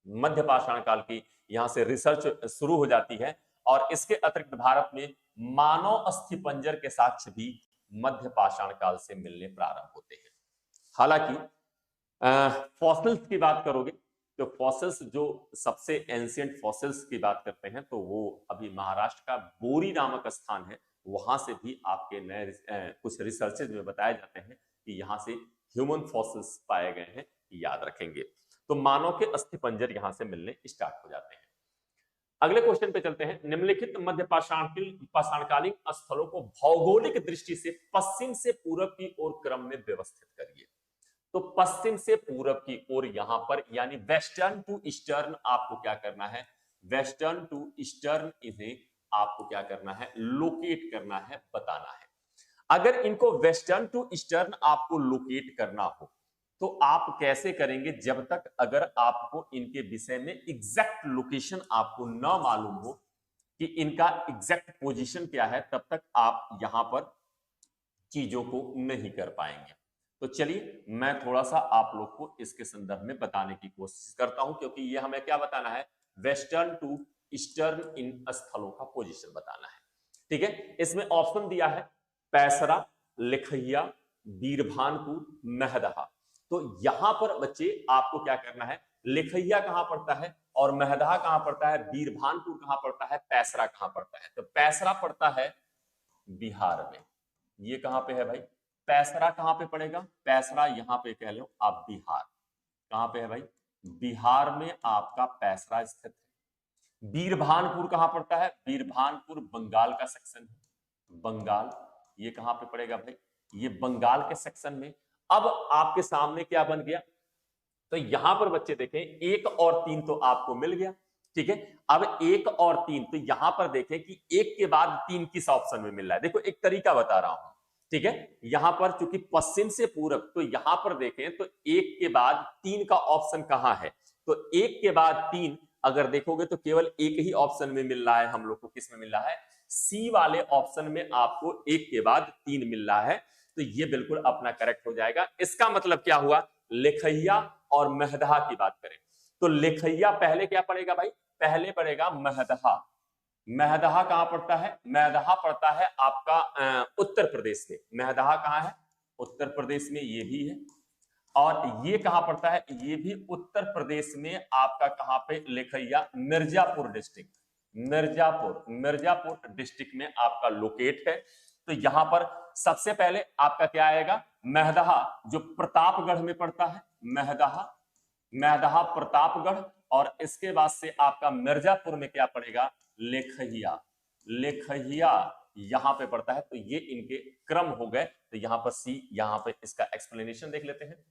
मध्य पाषाण काल की यहां से रिसर्च शुरू हो जाती है। और इसके अतिरिक्त भारत में मानव अस्थिपंजर के साक्ष्य भी मध्य पाषाण काल से मिलने प्रारंभ होते हैं। हालांकि फॉसिल्स की बात करोगे तो फॉसिल्स, जो सबसे एंशिएंट फॉसिल्स की बात करते हैं तो वो अभी महाराष्ट्र का बोरी नामक स्थान है, वहां से भी आपके नए कुछ रिसर्चेज में बताए जाते हैं कि यहां से ह्यूमन फॉसिल्स पाए गए हैं, याद रखेंगे। तो मानव के अस्थिपंजर यहां से मिलने स्टार्ट हो जाते हैं। अगले क्वेश्चन पे चलते हैं। निम्नलिखित मध्य पाषाणकालीन स्थलों को भौगोलिक दृष्टि से पश्चिम से पूरब की ओर क्रम में व्यवस्थित करिए। तो पश्चिम से पूरब की ओर यहां पर, यानी वेस्टर्न टू ईस्टर्न आपको क्या करना है? वेस्टर्न टू ईस्टर्न इन्हें आपको क्या करना है? लोकेट करना है, बताना है। अगर इनको वेस्टर्न टू ईस्टर्न आपको लोकेट करना हो तो आप कैसे करेंगे जब तक अगर आपको इनके विषय में एग्जैक्ट लोकेशन आपको न मालूम हो कि इनका एग्जैक्ट पोजीशन क्या है, तब तक आप यहां पर चीजों को नहीं कर पाएंगे। तो चलिए मैं थोड़ा सा आप लोग को इसके संदर्भ में बताने की कोशिश करता हूं, क्योंकि ये हमें क्या बताना है, वेस्टर्न टू ईस्टर्न इन स्थलों का पोजीशन बताना है। ठीक है, इसमें ऑप्शन दिया है पैसरा, लिखैया, बीरभानपुर, महदहा। तो यहां पर बच्चे आपको क्या करना है, लिखैया कहां पड़ता है और महदहा कहां पड़ता है, बीरभानपुर कहां पड़ता है, पैसरा कहां पड़ता है। तो पैसरा पड़ता है बिहार में। ये कहां पे है भाई, पैसरा कहां पे पड़ेगा, पैसरा यहां पे कह लो आप बिहार। कहां पे है भाई, बिहार में आपका पैसरा स्थित है। बीरभानपुर कहां पड़ता है, बीरभानपुर बंगाल का सेक्शन है, बंगाल। ये कहां पे पड़ेगा भाई, ये बंगाल के सेक्शन में। अब आपके सामने क्या बन गया, तो यहां पर बच्चे देखें 1 और 3 तो आपको मिल गया। ठीक है, अब 1 और 3, तो यहां पर देखें कि 1 के बाद 3 किस ऑप्शन में मिल रहा है। देखो एक तरीका बता रहा हूं, ठीक है, यहां पर चूंकि पश्चिम से पूरब, तो यहां पर देखें तो 1 के बाद 3 का ऑप्शन कहां है, तो 1 के बाद 3 अगर देखोगे तो केवल एक ही ऑप्शन में मिल रहा है हम लोग को। किस में मिल रहा है, सी वाले ऑप्शन में आपको 1 के बाद 3 मिल रहा है। तो ये बिल्कुल अपना करेक्ट हो जाएगा। इसका मतलब क्या हुआ, लिखैया और महदहा की बात करें तो लिखैया पहले क्या पड़ेगा भाई, पहले पड़ेगा महदहा। महदहा कहां पड़ता है, महदहा पड़ता है आपका उत्तर प्रदेश में। महदहा कहां है, उत्तर प्रदेश में, ये भी है। और ये कहां पड़ता है, ये भी उत्तर प्रदेश में आपका। कहां पे, लिखैया मिर्जापुर डिस्ट्रिक्ट, मिर्जापुर डिस्ट्रिक्ट में आपका लोकेट है। तो यहां पर सबसे पहले आपका क्या आएगा, महदहा, जो प्रतापगढ़ में पड़ता है, महदहा प्रतापगढ़। और इसके बाद से आपका मिर्जापुर में क्या पड़ेगा, लेखहिया यहां पे पड़ता है। तो ये इनके क्रम हो गए। तो यहां पर सी, यहां पे इसका एक्सप्लेनेशन देख लेते हैं।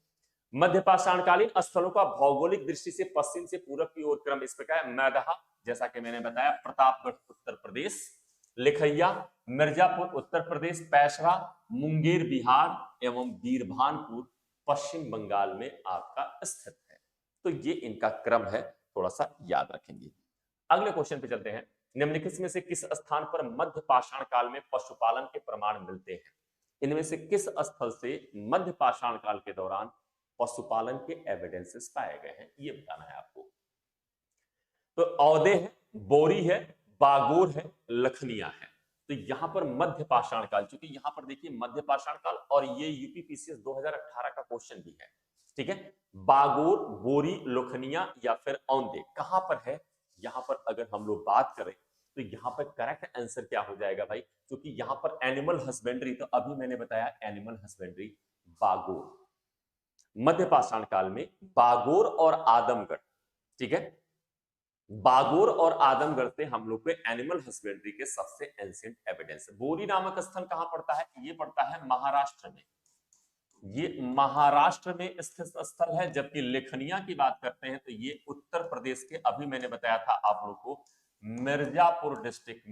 मध्य पाषाणकालीन स्थलों का भौगोलिक दृष्टि से पश्चिम से पूरब की ओर क्रम इस प्रकार है। मैदहा, जैसा कि मैंने बताया, प्रतापगढ़ उत्तर प्रदेश, लिखैया मिर्जापुर उत्तर प्रदेश, पैसरा मुंगेर बिहार एवं बीरभानपुर पश्चिम बंगाल में आपका स्थित है। तो ये इनका क्रम है, थोड़ा सा याद रखेंगे। अगले क्वेश्चन पे चलते हैं। निम्नलिखित में से किस स्थान पर मध्य पाषाण काल में पशुपालन के प्रमाण मिलते हैं। इनमें से किस स्थल से मध्य पाषाण काल के दौरान पशुपालन के एविडेंसेस पाए गए हैं, ये बताना है आपको। तो औदे है, बोरी है, बागोर है, लखनिया है। तो यहां पर मध्य पाषाण काल, चूंकि यहां पर देखिए मध्य पाषाण काल, और ये यूपीपीसीएस 2018 का क्वेश्चन भी है। ठीक है, बागोर, बोरी, लखनिया या फिर औंदे कहां पर है। यहां पर अगर हम लोग बात करें तो यहां पर करेक्ट आंसर क्या हो जाएगा भाई, क्योंकि यहां पर एनिमल हस्बेंड्री, तो अभी मैंने बताया एनिमल हस्बेंड्री बागोर। मध्य पाषाण काल में बागोर और आदमगढ़, ठीक है, बागोर और आदमगढ़ से हम लोग को एनिमल हस्बेंड्री के सबसे एंशिएंट एविडेंस। बोरी नामक स्थल कहां पड़ता है, ये पड़ता है महाराष्ट्र में, ये महाराष्ट्र में स्थित स्थल है। जबकि लेखनिया की बात करते हैं तो ये उत्तर प्रदेश के, अभी मैंने बताया था आप लोग को, मिर्जापुर डिस्ट्रिक्ट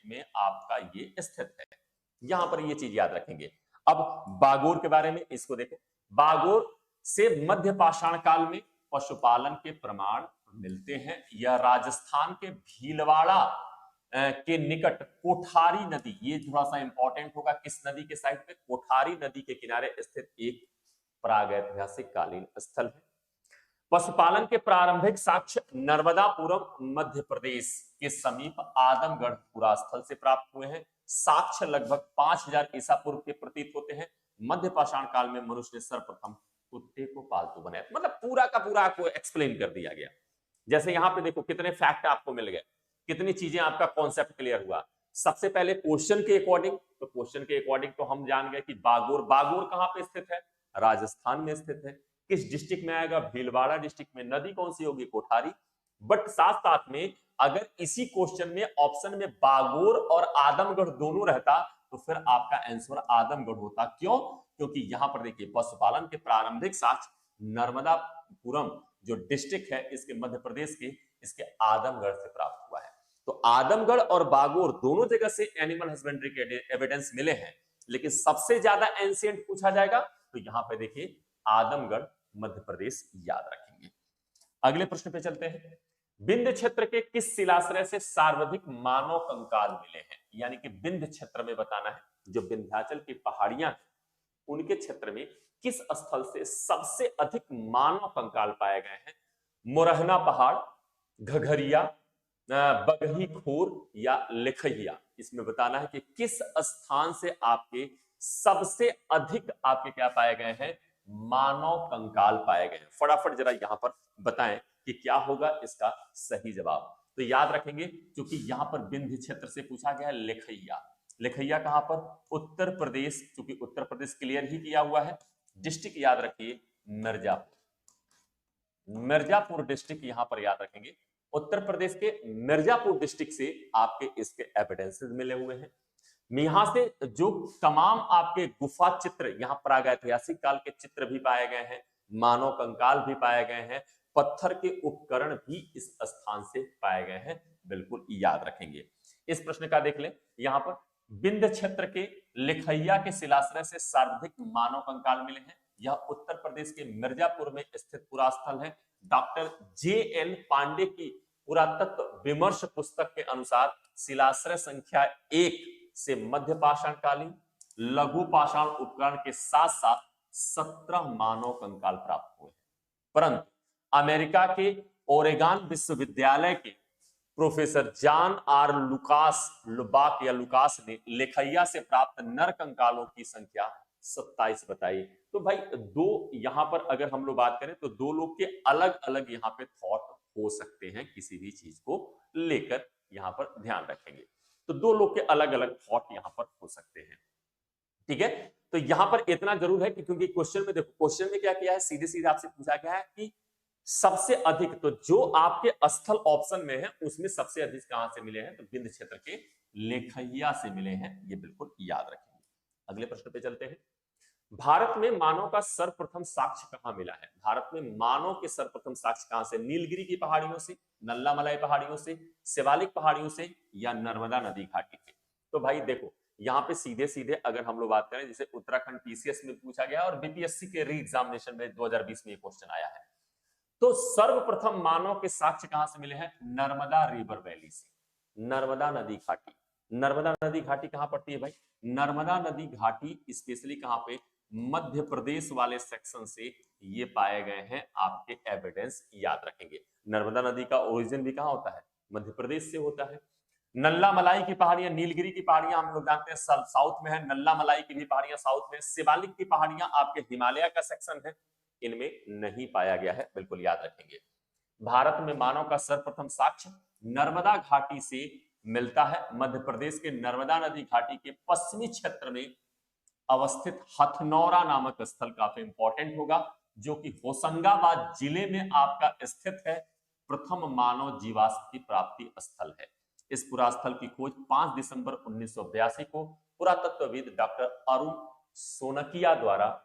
में आपका ये स्थित है। यहां पर ये चीज याद रखेंगे। अब बागोर के बारे में इसको देखो, बागोर से मध्य पाषाण काल में पशुपालन के प्रमाण मिलते हैं। यह राजस्थान के भीलवाड़ा के निकट कोठारी नदी, ये थोड़ा सा इंपॉर्टेंट होगा, किस नदी के साइड पे, कोठारी नदी के किनारे स्थित एक प्रागैतिहासिक कालीन स्थल है। पशुपालन के प्रारंभिक साक्ष्य नर्मदापुरम मध्य प्रदेश के समीप आदमगढ़ पुरा स्थल से प्राप्त हुए हैं। साक्ष्य लगभग 5000 ईसा पूर्व के प्रतीत होते हैं। मध्य पाषाण काल में मनुष्य ने सर्वप्रथम कुत्ते को पालतू बनाया। मतलब पूरा का पूरा आपको एक्सप्लेन कर दिया गया। जैसे यहां पे देखो कितने फैक्ट आपको मिल गए, कितनी चीजें, आपका कॉन्सेप्ट क्लियर हुआ। सबसे पहले क्वेश्चन के अकॉर्डिंग, तो क्वेश्चन के अकॉर्डिंग तो हम जान गए कि बागोर कहां पे स्थित है, राजस्थान में स्थित है। किस डिस्ट्रिक्ट में आएगा, भीलवाड़ा डिस्ट्रिक्ट में। नदी कौन सी होगी, कोठारी। बट साथ साथ में अगर इसी क्वेश्चन में ऑप्शन में बागोर और आदमगढ़ दोनों रहता तो फिर आपका आंसर आदमगढ़ होता। क्यों, क्योंकि यहां पर देखिए पशुपालन के प्रारंभिक साक्ष्य नर्मदापुरम जो डिस्ट्रिक्ट है इसके मध्य प्रदेश के, इसके आदमगढ़ से प्राप्त हुआ है। तो आदमगढ़ और बागोर दोनों जगह से एनिमल हस्बेंड्री के एविडेंस मिले हैं। लेकिन सबसे ज्यादा एंशिएंट पूछा जाएगा तो यहां पे देखिए आदमगढ़ मध्य प्रदेश याद रखेंगे। अगले प्रश्न पे चलते हैं। विंध्य क्षेत्र के किस शिलाश्रय से सर्वाधिक मानव कंकाल मिले हैं? यानी कि विंध्य क्षेत्र में बताना है, जो विंध्याचल की पहाड़ियां हैं उनके क्षेत्र में किस स्थल से सबसे अधिक मानव कंकाल पाए गए हैं? मुरहना पहाड़, घघरिया, बगही खोर या लेखैया? इसमें बताना है कि किस स्थान से आपके सबसे अधिक आपके क्या पाए गए हैं? मानव कंकाल पाए गए हैं। फटाफट जरा यहां पर बताएं कि क्या होगा इसका सही जवाब। तो याद रखेंगे क्योंकि यहां पर विंध्य क्षेत्र से पूछा गया है लेखैया। लेखैया कहां पर? उत्तर प्रदेश, क्योंकि उत्तर प्रदेश क्लियर ही किया हुआ है। डिस्ट्रिक्ट याद रखिए मिर्जापुर। मिर्जापुर डिस्ट्रिक्ट यहां पर याद रखेंगे। उत्तर प्रदेश के मिर्जापुर डिस्ट्रिक्ट से आपके इसके एविडेंसेस मिले हुए हैं। यहां से जो तमाम आपके गुफा चित्र यहां प्रागैतिहासिक काल के चित्र भी पाए गए हैं, मानव कंकाल भी पाए गए हैं, पत्थर के उपकरण भी इस स्थान से पाए गए हैं। बिल्कुल याद रखेंगे। इस प्रश्न का देख लें यहां पर, विंध्य क्षेत्र के लेखैया के शिलाश्रय से सर्वाधिक मानव कंकाल मिले हैं। यह उत्तर प्रदेश के मिर्जापुर में स्थित पुरास्थल है। Doctor JN. पांडे की पुरातत्व विमर्श पुस्तक के अनुसार शिलाश्रय संख्या 1 से मध्य पाषाण कालीन, लघु पाषाण उपकरण के साथ साथ 17 मानव कंकाल प्राप्त हुए हैं। परंतु अमेरिका के ओरेगन विश्वविद्यालय के प्रोफेसर जॉन आर लुकास ने लेखैया से प्राप्त नर कंकालों की संख्या 27 बताई। तो भाई दो यहां पर अगर हम लोग बात करें तो दो लोग के अलग अलग यहां पे थॉट हो सकते हैं, किसी भी चीज को लेकर यहां पर ध्यान रखेंगे। तो दो लोग के अलग अलग थॉट यहां पर हो सकते हैं। ठीक है, तो यहां पर इतना जरूर है कि क्योंकि क्वेश्चन में देखो, क्वेश्चन में क्या किया है, सीधे सीधे आपसे पूछा गया है कि सबसे अधिक, तो जो आपके स्थल ऑप्शन में है उसमें सबसे अधिक कहां से मिले हैं? तो विंध्य क्षेत्र के लेखैया से मिले हैं। ये बिल्कुल याद रखेंगे। अगले प्रश्न पे चलते हैं। भारत में मानव का सर्वप्रथम साक्ष्य कहां मिला है? भारत में मानव के सर्वप्रथम साक्ष्य कहां से? नीलगिरी की पहाड़ियों से, नल्लामलाई पहाड़ियों से, शिवालिक पहाड़ियों से या नर्मदा नदी घाटी से? तो भाई देखो यहां पे सीधे सीधे अगर हम लोग बात करें, जैसे उत्तराखंड पीसीएस में पूछा गया और बीपीएससी के री एग्जामिनेशन में 2020 में क्वेश्चन आया है, तो सर्वप्रथम मानव के साक्ष्य कहां से मिले हैं? नर्मदा रिवर वैली से, नर्मदा नदी घाटी। नर्मदा नदी घाटी कहां पड़ती है भाई? नर्मदा नदी घाटी स्पेशली कहां पे? मध्य प्रदेश वाले सेक्शन से ये पाए गए हैं। आपके एविडेंस याद रखेंगे। नर्मदा नदी का ओरिजिन भी कहां होता है? मध्य प्रदेश से होता है। नल्ला मलाई की पहाड़ियां, नीलगिरी की पहाड़ियां हम लोग जानते हैं साउथ में है, नल्ला मलाई की भी पहाड़ियां साउथ में, शिवालिक की पहाड़ियां आपके हिमालय का सेक्शन है, इनमें नहीं पाया गया है। बिल्कुल याद रखेंगे। भारत में मानव का सर्वप्रथम साक्ष्य नर्मदा घाटी से मिलता है। मध्य प्रदेश के नर्मदा नदी घाटी के पश्चिमी क्षेत्र में अवस्थित हथनौरा नामक स्थल काफी इंपॉर्टेंट होगा, जो कि होशंगाबाद जिले में आपका स्थित है। प्रथम मानव जीवाश्म की प्राप्ति स्थल है। इस पुरास्थल की खोज 5 दिसंबर 1982 को पुरातत्वविद डॉक्टर अरुण सोनकिया द्वारा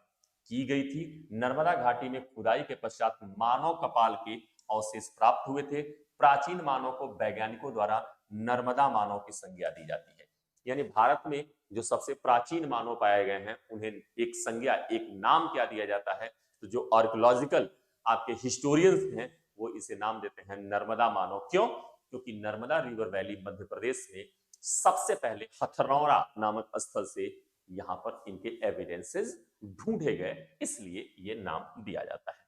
की गई थी। नर्मदा घाटी में खुदाई के पश्चात मानव कपाल के अवशेष प्राप्त हुए थे। प्राचीन मानव को वैज्ञानिकों द्वारा नर्मदा मानव की संज्ञा दी जाती है। यानी भारत में जो सबसे प्राचीन मानव पाए गए हैं उन्हें एक संज्ञा, एक नाम क्या दिया जाता है? तो जो आर्कियोलॉजिकल आपके हिस्टोरियंस हैं वो इसे नाम देते हैं नर्मदा मानव। क्यों? क्योंकि नर्मदा रिवर वैली मध्य प्रदेश में सबसे पहले हथनौरा नामक स्थल से यहां पर इनके एविडेंसेस ढूंढे गए, इसलिए ये नाम दिया जाता है।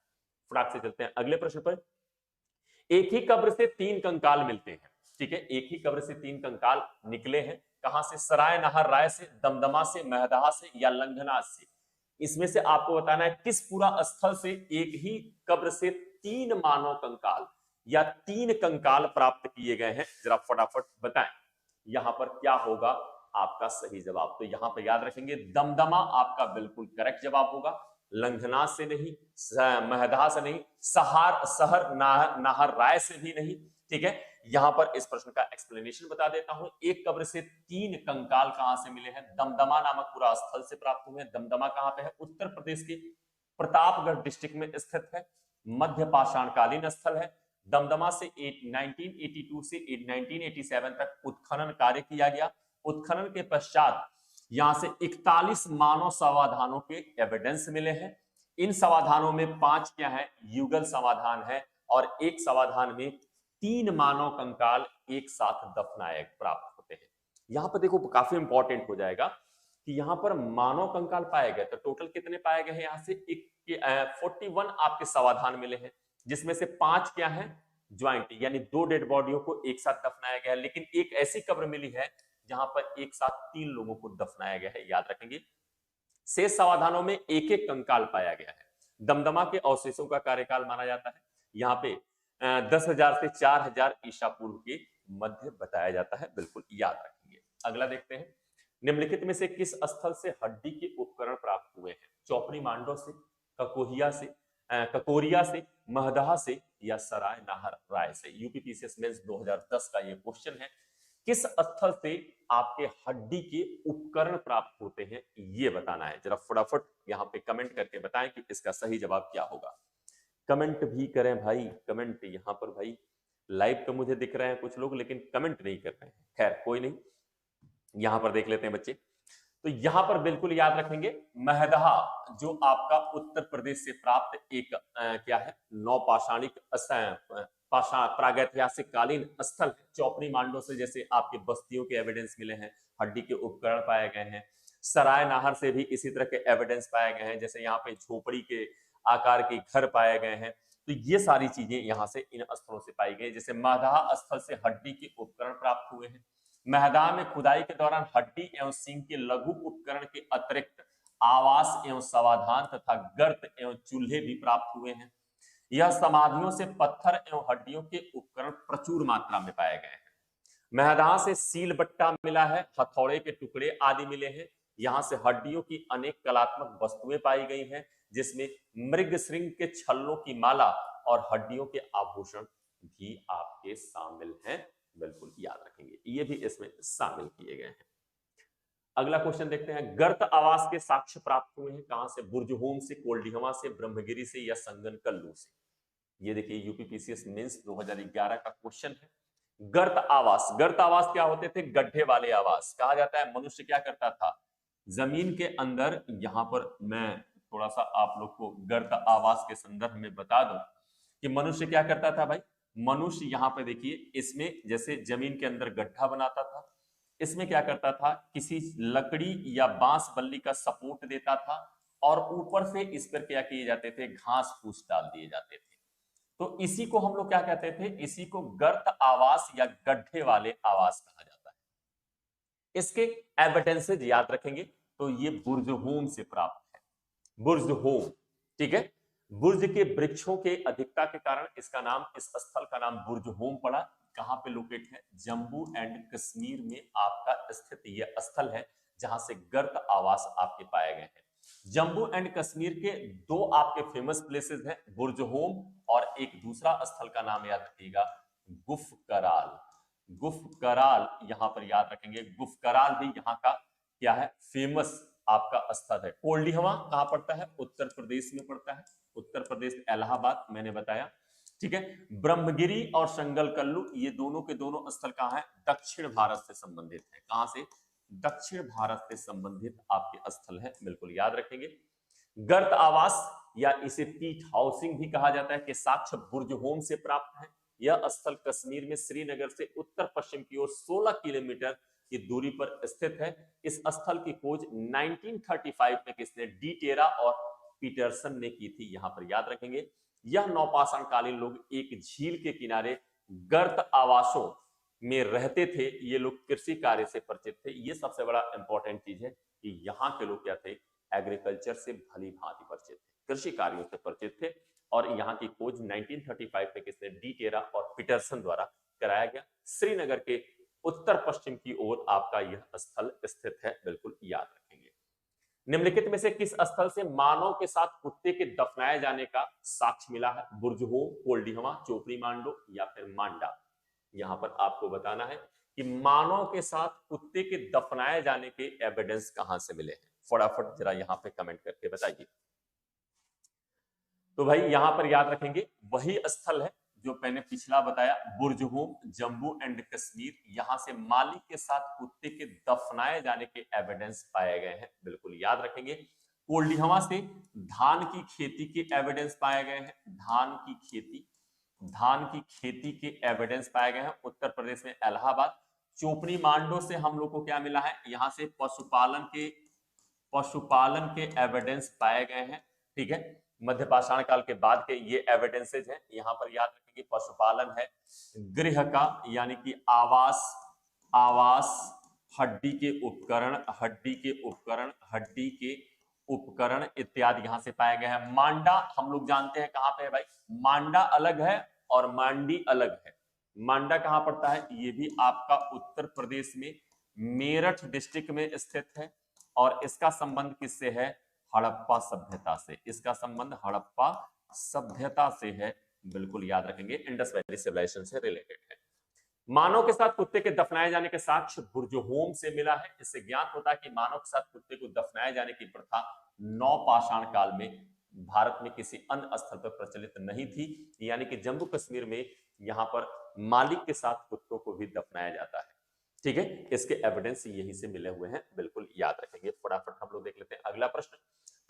फटाक से चलते हैं अगले प्रश्न पर। एक ही कब्र से 3 कंकाल मिलते हैं। ठीक है, एक ही कब्र से 3 कंकाल निकले हैं। कहां से? सराय नहर राय से, दमदमा से, महदहा से या लंघनाज से? इसमें से आपको बताना है किस पूरा स्थल से एक ही कब्र से 3 मानव कंकाल या 3 कंकाल प्राप्त किए गए हैं। जरा फटाफट बताएं यहां पर क्या होगा आपका सही जवाब। तो यहां पर याद रखेंगे दमदमा आपका बिल्कुल करेक्ट जवाब होगा। लंघनाज से नहीं, महदहा से नहीं, शहर नाहर राय से भी नहीं। ठीक है, यहां पर इस प्रश्न का एक्सप्लेनेशन बता देता हूं। एक कब्र से 3 कंकाल कहां से मिले हैं? दमदमा नामक पूरा स्थल से प्राप्त हुए हैं। दमदमा कहां पे है? उत्तर प्रदेश के प्रतापगढ़ डिस्ट्रिक्ट में स्थित है। मध्य पाषाणकालीन स्थल है। दमदमा से 1982 से 1987 तक उत्खनन कार्य किया गया। उत्खनन के पश्चात यहां से 41 मानव समाधानों के एविडेंस मिले हैं। इन समाधानों में 5 क्या है, युगल समाधान है, और एक समाधान में 3 मानव कंकाल एक साथ दफनाए प्राप्त होते हैं। यहां पर देखो काफी इंपॉर्टेंट हो जाएगा कि यहां पर मानव कंकाल पाए गए, तो टोटल कितने पाए गए हैं, यहां से 41 आपके समाधान मिले हैं, जिसमें से 5 क्या है, ज्वाइंट, यानी 2 डेड बॉडियों को एक साथ दफनाया गया है। लेकिन एक ऐसी कब्र मिली है जहां पर एक साथ 3 लोगों को दफनाया गया है, याद रखेंगे। शेष समाधानों में एक एक कंकाल पाया गया है। दमदमा के अवशेषों का कार्यकाल माना जाता है यहाँ पे 10,000 से 4,000 ईसा पूर्व के मध्य बताया जाता है, बिल्कुल याद रखेंगे। अगला देखते हैं, निम्नलिखित में से किस स्थल से हड्डी के उपकरण प्राप्त हुए हैं? चौपड़ी मांडो से, ककोहिया से, ककोरिया से, महदहा से, या सराय नाहर राय से। यूपीपीसीएस मेंस 2010 का ये क्वेश्चन है। किस स्थल से आपके हड्डी के उपकरण प्राप्त होते हैं, ये बताना है। जरा फटाफट यहाँ पे कमेंट करके बताएं कि इसका सही जवाब क्या होगा। कमेंट भी करें भाई, कमेंट यहाँ पर भाई लाइव तो मुझे दिख रहे हैं कुछ लोग, लेकिन कमेंट नहीं कर रहे हैं। खैर कोई नहीं, यहां पर देख लेते हैं बच्चे। तो यहां पर बिल्कुल याद रखेंगे, महदहा जो आपका उत्तर प्रदेश से प्राप्त एक क्या है, नौपाषाणिक प्रागैतिहासिक कालीन स्थल है। चौपड़ी मांडो से जैसे आपके बस्तियों के एविडेंस मिले हैं, हड्डी के उपकरण पाए गए हैं। सराय नाहर से भी इसी तरह के एविडेंस पाए गए हैं, जैसे यहाँ पे झोपड़ी के आकार के घर पाए गए हैं। तो ये सारी चीजें यहाँ से इन स्थलों से पाई गई। जैसे महदहा स्थल से हड्डी के उपकरण प्राप्त हुए हैं। महदहा में खुदाई के दौरान हड्डी एवं सींग के लघु उपकरण के अतिरिक्त आवास एवं समाधान तथा गर्त एवं चूल्हे भी प्राप्त हुए हैं। यह समाधियों से पत्थर एवं हड्डियों के उपकरण प्रचुर मात्रा में पाए गए हैं। महदहा से सील बट्टा मिला है, हथौड़े के टुकड़े आदि मिले हैं। यहाँ से हड्डियों की अनेक कलात्मक वस्तुएं पाई गई हैं, जिसमें मृग श्रृंग के छल्लों की माला और हड्डियों के आभूषण भी आपके शामिल हैं, बिल्कुल याद रखेंगे, ये भी इसमें शामिल किए गए हैं। अगला क्वेश्चन देखते हैं, गर्त आवास के साक्ष्य प्राप्त हुए हैं कहां से? बुर्जहोम से, कोल्डिहवा से, ब्रह्मगिरी से, या संगन कल्लू से। ये देखिए यूपीपीसीएस मेंस 2011 का क्वेश्चन है। गर्त आवास, गर्त आवास क्या होते थे? गड्ढे वाले आवास। कहा जाता है मनुष्य क्या करता था, जमीन के अंदर, यहां पर मैं थोड़ा सा आप लोग को गर्त आवास के संदर्भ में बता दूं कि मनुष्य क्या करता था भाई। मनुष्य यहाँ पे देखिए, इसमें जैसे जमीन के अंदर गड्ढा बनाता था, इसमें क्या करता था, किसी लकड़ी या बांस बल्ली का सपोर्ट देता था, और ऊपर से इस पर क्या किए जाते थे, घास फूस डाल दिए जाते थे। तो इसी को हम लोग क्या कहते थे, इसी को गर्त आवास या गड्ढे वाले आवास कहा जाता है। इसके एविडेंसेज याद रखेंगे, तो ये बुर्जहोम से प्राप्त है, बुर्जहोम, ठीक है। बुर्ज के वृक्षों के अधिकता के कारण इसका नाम, इस स्थल का नाम बुर्जहोम पड़ा। कहां पे लोकेट है? जम्मू एंड कश्मीर में आपका स्थित यह स्थल है, जहां से गर्त आवास आपके पाए गए हैं। जम्मू एंड कश्मीर के 2 आपके फेमस प्लेसेस हैं, बुर्जहोम, और एक दूसरा स्थल का नाम याद रखिएगा, गुफकराल। गुफकराल यहां पर याद रखेंगे, गुफकराल भी यहाँ का क्या है, फेमस आपका स्थल है। कोल्डिहवा कहां पड़ता है? उत्तर प्रदेश में पड़ता है, उत्तर प्रदेश इलाहाबाद, मैंने बताया, ठीक है। ब्रह्मगिरी और संगलकल्लू, ये दोनों के दोनों स्थल कहां है? दक्षिण भारत से संबंधित है। कहां से? दक्षिण भारत से संबंधित आपके स्थल है, बिल्कुल याद रखेंगे। गर्त आवास या इसे पीट हाउसिंग भी कहा जाता है कि साक्ष्य बुर्जहोम से प्राप्त है। यह स्थल कश्मीर में श्रीनगर से उत्तर पश्चिम की ओर 16 किलोमीटर की दूरी पर स्थित है। इस स्थल की खोज 1935 में किसने? डी टेरा और पीटरसन ने की थी, यहां पर याद रखेंगे। यह नौपाषाण कालीन लोग एक झील के किनारे गर्त आवासों में रहते थे। ये लोग कृषि कार्य से परिचित थे। ये सबसे बड़ा इंपॉर्टेंट चीज है कि यहाँ के लोग क्या थे? एग्रीकल्चर से भली भांति परिचित थे, कृषि कार्यों से परिचित थे। और यहाँ की खोज 1935 में किसने? डी टेरा और पीटरसन द्वारा कराया गया। श्रीनगर के उत्तर पश्चिम की ओर आपका यह स्थल स्थित है, बिल्कुल याद रखेंगे। निम्नलिखित में से किस स्थल से मानव के साथ कुत्ते के दफनाए जाने का साक्ष्य मिला है? बुर्जहोम, कोल्डिहवा, चोपड़ी मांडो, या फिर मांडा। यहां पर आपको बताना है कि मानव के साथ कुत्ते के दफनाए जाने के एविडेंस कहां से मिले हैं। फटाफट जरा यहां पे कमेंट करके बताइए। तो भाई यहां पर याद रखेंगे, वही स्थल है जो मैंने पिछला बताया बुर्जहोम, जम्मू एंड कश्मीर, यहां से मालिक के साथ कुत्ते के दफनाए जाने के एविडेंस पाए गए हैं, बिल्कुल याद रखेंगे। कोल्डिहवा से धान की खेती के एविडेंस पाए गए हैं, धान की खेती के एविडेंस पाए गए हैं उत्तर प्रदेश में इलाहाबाद। चोपड़ी मांडो से हम लोग को क्या मिला है, यहां से पशुपालन के एविडेंस पाए गए हैं, ठीक है। मध्य पाषाण काल के बाद के ये एविडेंसेज हैं, यहां पर याद रखेंगे पशुपालन है, गृह का यानी कि आवास, हड्डी के उपकरण इत्यादि यहां से पाए गए हैं। मांडा हम लोग जानते हैं कहां पे है भाई, मांडा अलग है और मांडी अलग है। मांडा कहां पड़ता है, ये भी आपका उत्तर प्रदेश में मेरठ डिस्ट्रिक्ट में स्थित है और इसका संबंध किससे है, हड़प्पा सभ्यता से, इसका संबंध हड़प्पा सभ्यता से है, बिल्कुल याद रखेंगे, इंडस वैली सिविलाइजेशन से रिलेटेड है। मानव के साथ कुत्ते के दफनाए जाने के साक्ष्य बुर्जहोम से मिला है। इससे ज्ञात होता है कि मानव के साथ कुत्ते को दफनाए जाने की प्रथा नवपाषाण काल में भारत में किसी अन्य स्थल पर प्रचलित नहीं थी, यानी कि जम्मू कश्मीर में यहां पर मालिक के साथ कुत्तों को भी दफनाया जाता है, ठीक है। इसके एविडेंस यहीं से मिले हुए हैं, बिल्कुल याद रखेंगे। फटाफट हम लोग देख लेते हैं अगला प्रश्न।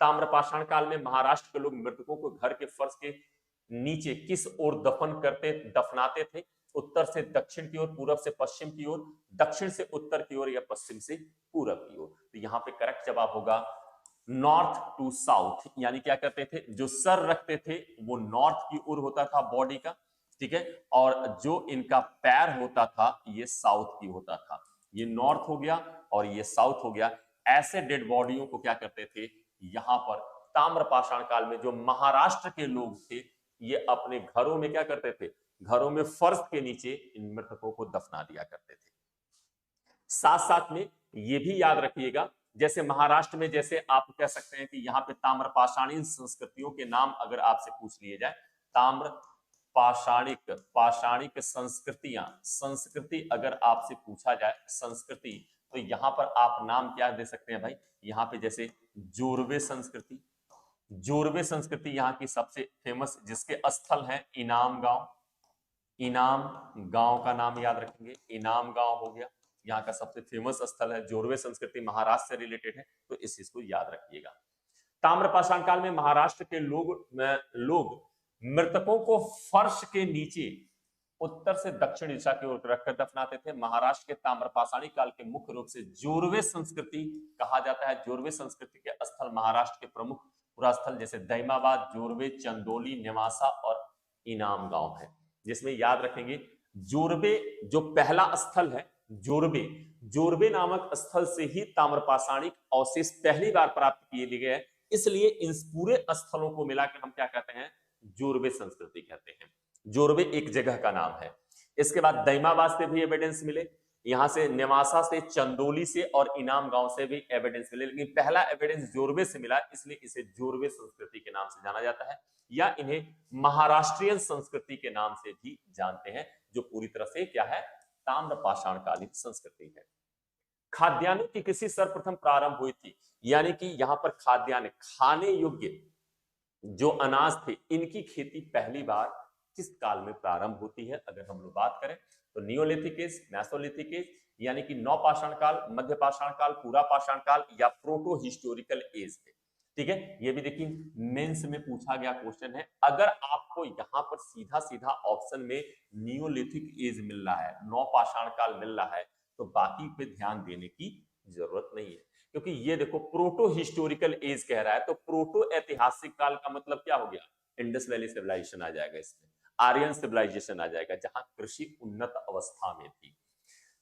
ताम्रपाषाण काल में महाराष्ट्र के लोग मृतकों को घर के फर्श के नीचे किस ओर दफनाते थे, उत्तर से दक्षिण की ओर, पूरब से पश्चिम की ओर, दक्षिण से उत्तर की ओर या पश्चिम से पूरब की ओर। तो यहाँ पे करेक्ट जवाब होगा नॉर्थ टू साउथ, यानी क्या करते थे, जो सर रखते थे वो नॉर्थ की ओर होता था बॉडी का, ठीक है, और जो इनका पैर होता था ये साउथ की होता था। ये नॉर्थ हो गया और ये साउथ हो गया। ऐसे डेड बॉडियों को क्या करते थे, यहां पर ताम्रपाषाण काल में जो महाराष्ट्र के लोग थे ये अपने घरों में क्या करते थे, घरों में फर्श के नीचे इन मृतकों को दफना दिया करते थे। साथ साथ में ये भी याद रखिएगा, जैसे महाराष्ट्र में, जैसे आप कह सकते हैं कि यहाँ पे ताम्रपाषाणीन संस्कृतियों के नाम अगर आपसे पूछ लिए जाए, ताम्र पाषाणिक संस्कृति अगर आपसे पूछा जाए संस्कृति, तो यहां पर आप नाम क्या दे सकते हैं भाई, यहां पे जैसे जोरवे संस्कृति, यहाँ की सबसे फेमस, जिसके स्थल है इनाम गांव का नाम याद रखेंगे, इनाम गांव हो गया, यहाँ का सबसे फेमस स्थल है। जोरवे संस्कृति महाराष्ट्र से रिलेटेड है, तो इस चीज को याद रखिएगा। ताम्रपाषाण काल में महाराष्ट्र के लोग मृतकों को फर्श के नीचे उत्तर से दक्षिण दिशा की ओर रखकर दफनाते थे। महाराष्ट्र के ताम्रपाषाणी काल के मुख्य रूप से जोरवे संस्कृति कहा जाता है। जोरवे संस्कृति के स्थल महाराष्ट्र के प्रमुख पुरास्थल जैसे दैमाबाद, जोरवे, चंदोली, नेवासा और इनाम गांव है, जिसमें याद रखेंगे जोरवे जो पहला स्थल है, जोरवे नामक स्थल से ही ताम्रपाषाणिक अवशेष पहली बार प्राप्त किए गए हैं, इसलिए इन पूरे स्थलों को मिलाकर हम क्या कहते हैं, जोरवे संस्कृति कहते हैं। जोरवे एक जगह का नाम है। इसके बाद दैमाबाद से भी एविडेंस मिले, यहां से नेवासा से, चंदोली से और इनाम गांव से भी एविडेंस मिले, लेकिन पहला एविडेंस जोरवे से मिला, इसलिए इसे जोरवे संस्कृति के नाम से जाना जाता है, या इन्हें महाराष्ट्रियन संस्कृति के नाम से भी जानते हैं, जो पूरी तरह से क्या है, ताम्रपाषाण कालीन संस्कृति है। खाद्यान्नों की कृषि सर्वप्रथम प्रारंभ हुई थी, यानी कि यहां पर खाद्यान्न, खाने योग्य जो अनाज थे, इनकी खेती पहली बार किस काल में प्रारंभ होती है, अगर हम लोग बात करें तो नियोलिथिक एज, मेसोलिथिक एज, यानी कि नवपाषाण काल, मध्य पाषाण काल, पूरा पाषाण काल या प्रोटो हिस्टोरिकल एज में, ठीक है। ये भी देखिए मेंस में पूछा गया क्वेश्चन है। अगर आपको यहां पर सीधा सीधा ऑप्शन में नियोलिथिक एज मिल रहा है, नवपाषाण काल मिल रहा है, तो बाकी पे ध्यान देने की जरूरत नहीं है, क्योंकि ये देखो प्रोटो हिस्टोरिकल एज कह रहा है, तो प्रोटो ऐतिहासिक काल का मतलब क्या हो गया, इंडस वैली सिविलाइजेशन आ जाएगा, इसमें आर्यन सिविलाइजेशन आ जाएगा, जहां कृषि उन्नत अवस्था में थी।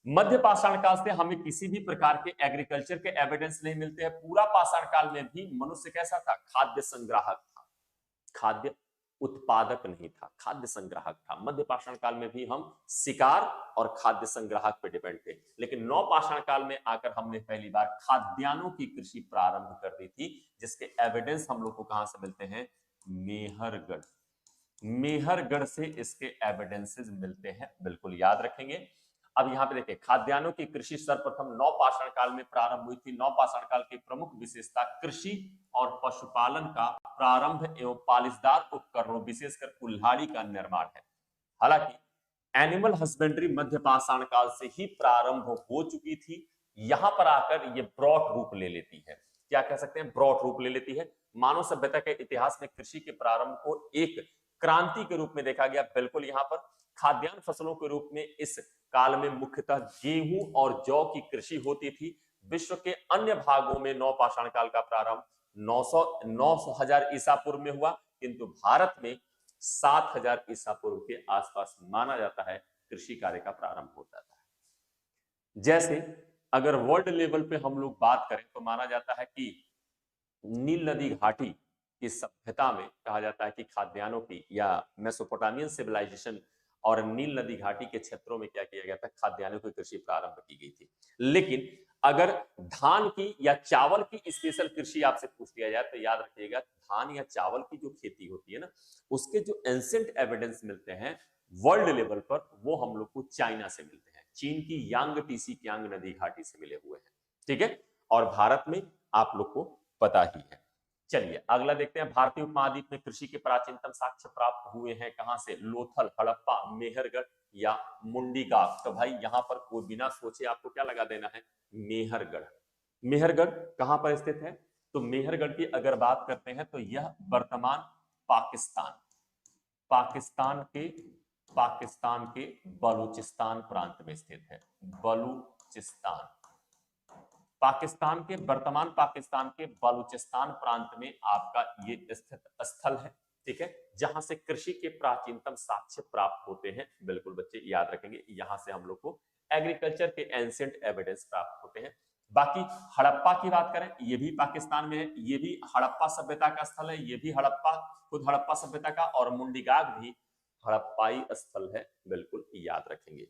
मध्य पाषाण काल से हमें किसी भी प्रकार के एग्रीकल्चर के एविडेंस नहीं मिलते हैं। पूरा पाषाण काल में भी मनुष्य कैसा था, खाद्य संग्राहक था, खाद्य उत्पादक नहीं था, खाद्य संग्राहक था। मध्य पाषाण काल में भी हम शिकार और खाद्य संग्राहक पे डिपेंड थे, लेकिन नव पाषाण काल में आकर हमने पहली बार खाद्यान्नों की कृषि प्रारंभ कर दी थी, जिसके एविडेंस हम लोग को कहां से मिलते हैं, मेहरगढ़ से इसके एविडेंसेस मिलते हैं, बिल्कुल याद रखेंगे। अब यहां पे देखिए, खाद्यान्नों की कृषि सर्वप्रथम नवपाषाण काल में प्रारंभ हुई थी। नवपाषाण काल की प्रमुख विशेषता कृषि और पशुपालन का प्रारंभ एवं पालिशदार उपकरणों, विशेषकर कुल्हाड़ी का निर्माण है। हालांकि एनिमल हस्बेंड्री मध्य पाषाण काल से ही प्रारंभ हो चुकी थी, यहां पर आकर ये ब्रॉड रूप ले लेती है। क्या कह सकते हैं? ब्रॉड रूप ले लेती है। मानव सभ्यता के इतिहास में कृषि के प्रारंभ को एक क्रांति के रूप में देखा गया। बिल्कुल, यहाँ पर खाद्यान्न फसलों के रूप में इस काल में मुख्यतः गेहूं और जौ की कृषि होती थी। विश्व के अन्य भागों में नवपाषाण काल का प्रारंभ 9,000 ईसा पूर्व में हुआ, किंतु भारत में 7,000 ईसा पूर्व के आसपास माना जाता है कृषि कार्य का प्रारंभ होता था। जैसे अगर वर्ल्ड लेवल पे हम लोग बात करें तो माना जाता है कि नील नदी घाटी की सभ्यता में कहा जाता है कि खाद्यान्नों की या मेसोपोटामियन सिविलाइजेशन और नील नदी घाटी के क्षेत्रों में क्या किया गया था? खाद्यान्नों की कृषि प्रारंभ की गई थी। लेकिन अगर धान की या चावल की स्पेशल कृषि आपसे पूछ लिया जाए तो याद रखिएगा, धान या चावल की जो खेती होती है ना, उसके जो एंशिएंट एविडेंस मिलते हैं वर्ल्ड लेवल पर, वो हम लोग को चाइना से मिलते हैं। चीन की यांग टीसी यांग नदी घाटी से मिले हुए हैं। ठीक है, और भारत में आप लोग को पता ही है। चलिए अगला देखते हैं। भारतीय उपमहाद्वीप में कृषि के प्राचीनतम साक्ष्य प्राप्त हुए हैं कहां से? लोथल, हड़प्पा, मेहरगढ़ या मुंडीगाग। तो भाई यहां पर कोई बिना सोचे आपको क्या लगा देना है? मेहरगढ़। मेहरगढ़ कहां पर स्थित है? तो मेहरगढ़ की अगर बात करते हैं तो यह वर्तमान पाकिस्तान पाकिस्तान के बलूचिस्तान प्रांत में स्थित है। बलूचिस्तान, वर्तमान पाकिस्तान के बलूचिस्तान प्रांत में आपका ये स्थित स्थल है। ठीक है, जहां से कृषि के प्राचीनतम साक्ष्य प्राप्त होते हैं। बिल्कुल बच्चे याद रखेंगे, यहां से हम लोग को एग्रीकल्चर के एंशिएंट एविडेंस प्राप्त होते हैं। बाकी हड़प्पा की बात करें, ये भी पाकिस्तान में है, ये भी हड़प्पा सभ्यता का स्थल है, ये भी हड़प्पा, खुद हड़प्पा सभ्यता का, और मुंडीगाग भी हड़प्पाई स्थल है। बिल्कुल याद रखेंगे।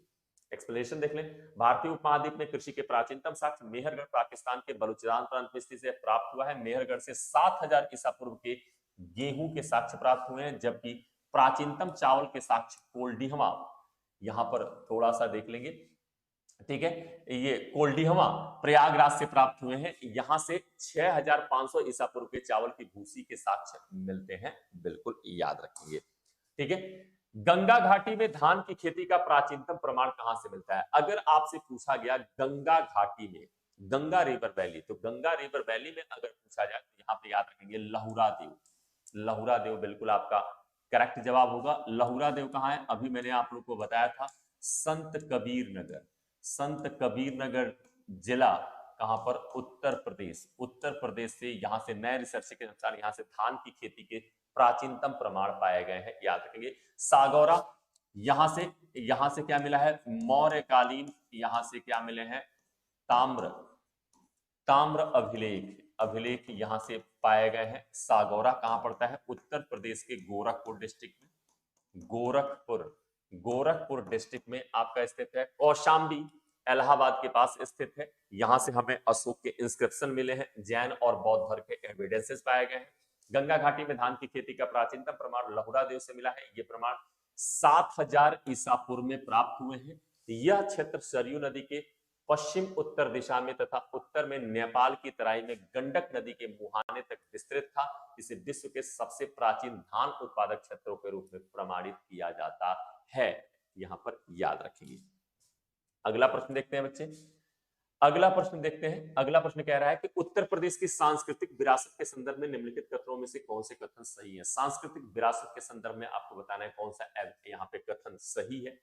एक्सप्लेनेशन देख लें। भारतीय उपमहाद्वीप में कृषि के प्राचीनतम साक्ष्य मेहरगढ़ पाकिस्तान के बलूचिस्तान प्रांत में स्थित से प्राप्त हुआ है। मेहरगढ़ से 7,000 ईसा पूर्व के गेहूं के साक्ष्य प्राप्त हुए हैं, जबकि प्राचीनतम चावल के साक्ष्य कोल्डिहमा, यहां पर थोड़ा सा देख लेंगे। ठीक है, ये कोल्डिहमा प्रयागराज से प्राप्त हुए हैं। यहां से 6,500 ईसा पूर्व के चावल की भूसी के साक्ष्य मिलते हैं। बिल्कुल याद रखेंगे। ठीक है, गंगा घाटी में धान की खेती का प्राचीनतम प्रमाण कहां से मिलता है? अगर आपसे पूछा गया गंगा घाटी में, गंगा रिवर वैली, तो गंगा रिवर वैली में अगर पूछा जाए तो यहां पे याद रखेंगे लहुरा देव। लहुरा देव बिल्कुल आपका करेक्ट जवाब होगा। लहुरा देव कहां है? अभी मैंने आप लोग को बताया था, संत कबीर नगर, संत कबीर नगर जिला कहां पर? उत्तर प्रदेश। उत्तर प्रदेश से यहां से नए रिसर्च के अनुसार यहां से धान की खेती के प्राचीनतम प्रमाण पाए गए हैं। याद रखेंगे। सागौरा, यहां से क्या मिला है? मौर्यकालीन, यहां से क्या मिले हैं? ताम्र अभिलेख यहां से पाए गए हैं। सागौरा कहां पड़ता है? उत्तर प्रदेश के गोरखपुर डिस्ट्रिक्ट में। गोरखपुर डिस्ट्रिक्ट में आपका स्थित है। कौशाम्बी इलाहाबाद के पास स्थित है। यहां से हमें अशोक के इंस्क्रिप्शन मिले हैं, जैन और बौद्ध धर्म के एविडेंसेस पाए गए हैं। गंगा घाटी में धान की खेती का प्राचीनतम प्रमाण लहुरा देव से मिला है। यह प्रमाण 7,000 ईसा पूर्व में प्राप्त हुए हैं। यह क्षेत्र सरयू नदी के पश्चिम उत्तर दिशा में तथा उत्तर में नेपाल की तराई में गंडक नदी के मुहाने तक विस्तृत था। इसे विश्व के सबसे प्राचीन धान उत्पादक क्षेत्रों के रूप में प्रमाणित किया जाता है। यहां पर याद रखेंगे। अगला प्रश्न देखते हैं बच्चे। अगला प्रश्न कह रहा है कि उत्तर प्रदेश की सांस्कृतिक विरासत के संदर्भ में निम्नलिखित कथनों में से कौन से कथन सही है? सांस्कृतिक विरासत के संदर्भ में आपको बताना है कौन सा यहाँ पे कथन सही है।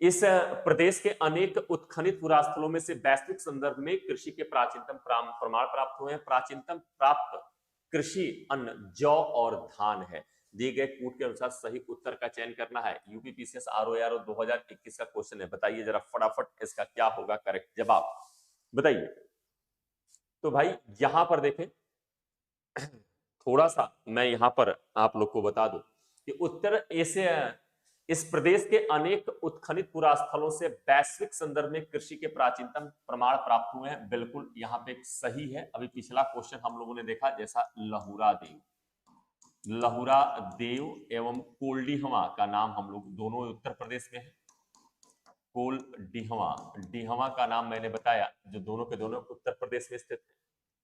इस प्रदेश के अनेक उत्खनित पुरास्थलों में से वैश्विक संदर्भ में कृषि के प्राचीनतम प्रमाण प्राप्त हुए हैं। प्राचीनतम प्राप्त कृषि अन्न जौ और धान है। दिए गए कूट के अनुसार सही उत्तर का चयन करना है। यूपीपीसीएस आरओआर 2021 का क्वेश्चन है। बताइए जरा फटाफट इसका क्या होगा करेक्ट जवाब, बताइए। तो भाई यहां पर देखें, थोड़ा सा मैं यहां पर आप लोग को बता दूं कि उत्तर एशिया, इस प्रदेश के अनेक उत्खनित पुरास्थलों से वैश्विक संदर्भ में कृषि के प्राचीनतम प्रमाण प्राप्त हुए हैं। बिल्कुल यहां पे सही है। अभी पिछला क्वेश्चन हम लोगों ने देखा जैसा लहुरा देव एवं कोल्डिहवा का नाम हम लोग दोनों उत्तर प्रदेश में है। कोल्डिहवा का नाम मैंने बताया, जो दोनों के दोनों उत्तर प्रदेश में स्थित है।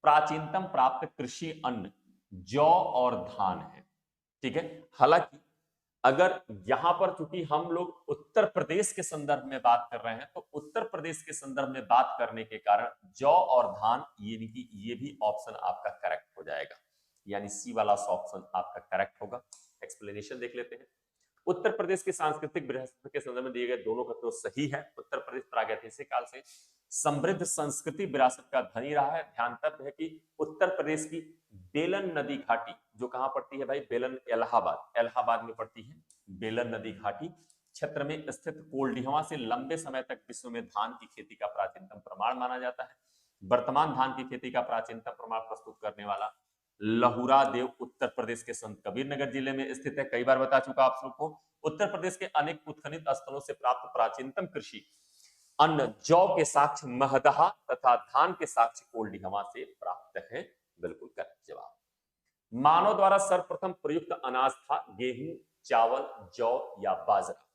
प्राचीनतम प्राप्त कृषि अन्न जौ और धान है। ठीक है, हालांकि अगर यहां पर चूंकि हम लोग उत्तर प्रदेश के संदर्भ में बात कर रहे हैं, तो उत्तर प्रदेश के संदर्भ में बात करने के कारण जौ और धान, यानी कि ये भी ऑप्शन आपका करेक्ट हो जाएगा, यानी सी वाला ऑप्शन आपका करेक्ट होगा। एक्सप्लेनेशन देख लेते हैं। उत्तर प्रदेश की सांस्कृतिक विरासत के संदर्भ में दिए गए दोनों कथनों सही है। उत्तर प्रदेश प्रागैतिहासिक काल से समृद्ध संस्कृति विरासत का धनी रहा है। ध्यान तब है कि उत्तर प्रदेश की बेलन नदी घाटी, जो कहां पड़ती है भाई, बेलन इलाहाबाद में पड़ती है। बेलन नदी घाटी क्षेत्र में स्थित कोल्डिहवा से लंबे समय तक विश्व में धान की खेती का प्राचीनतम प्रमाण माना जाता है। वर्तमान धान की खेती का प्राचीनतम प्रमाण प्रस्तुत करने वाला लहुरा देव उत्तर प्रदेश के संत कबीर नगर जिले में स्थित है। कई बार बता चुका आप सबको, उत्तर प्रदेश के अनेक उत्खनित स्थलों से प्राप्त प्राचीनतम कृषि अन्न जौ के साक्ष्य महदहा तथा धान के साक्ष्य कोल्डिहवा से प्राप्त है। बिल्कुल करेक्ट जवाब। मानव द्वारा सर्वप्रथम प्रयुक्त अनाज था गेहूं, चावल, जौ या बाजरा।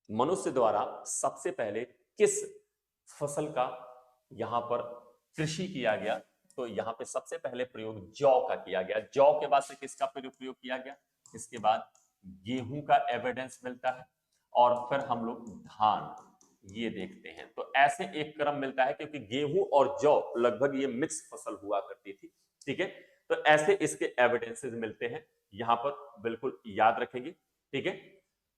मनुष्य द्वारा सबसे पहले किस फसल का यहां पर कृषि किया गया, तो यहां पे सबसे पहले प्रयोग जौ का किया गया। जौ के बाद से किसका प्रयोग किया गया, इसके बाद गेहूं का एविडेंस मिलता है, और फिर हम लोग धान ये देखते हैं। तो ऐसे एक क्रम मिलता है, क्योंकि गेहूं और जौ लगभग ये मिक्स फसल हुआ करती थी, ठीक है। तो ऐसे इसके एविडेंसेस मिलते हैं, यहां पर बिल्कुल याद रखेंगे, ठीक है।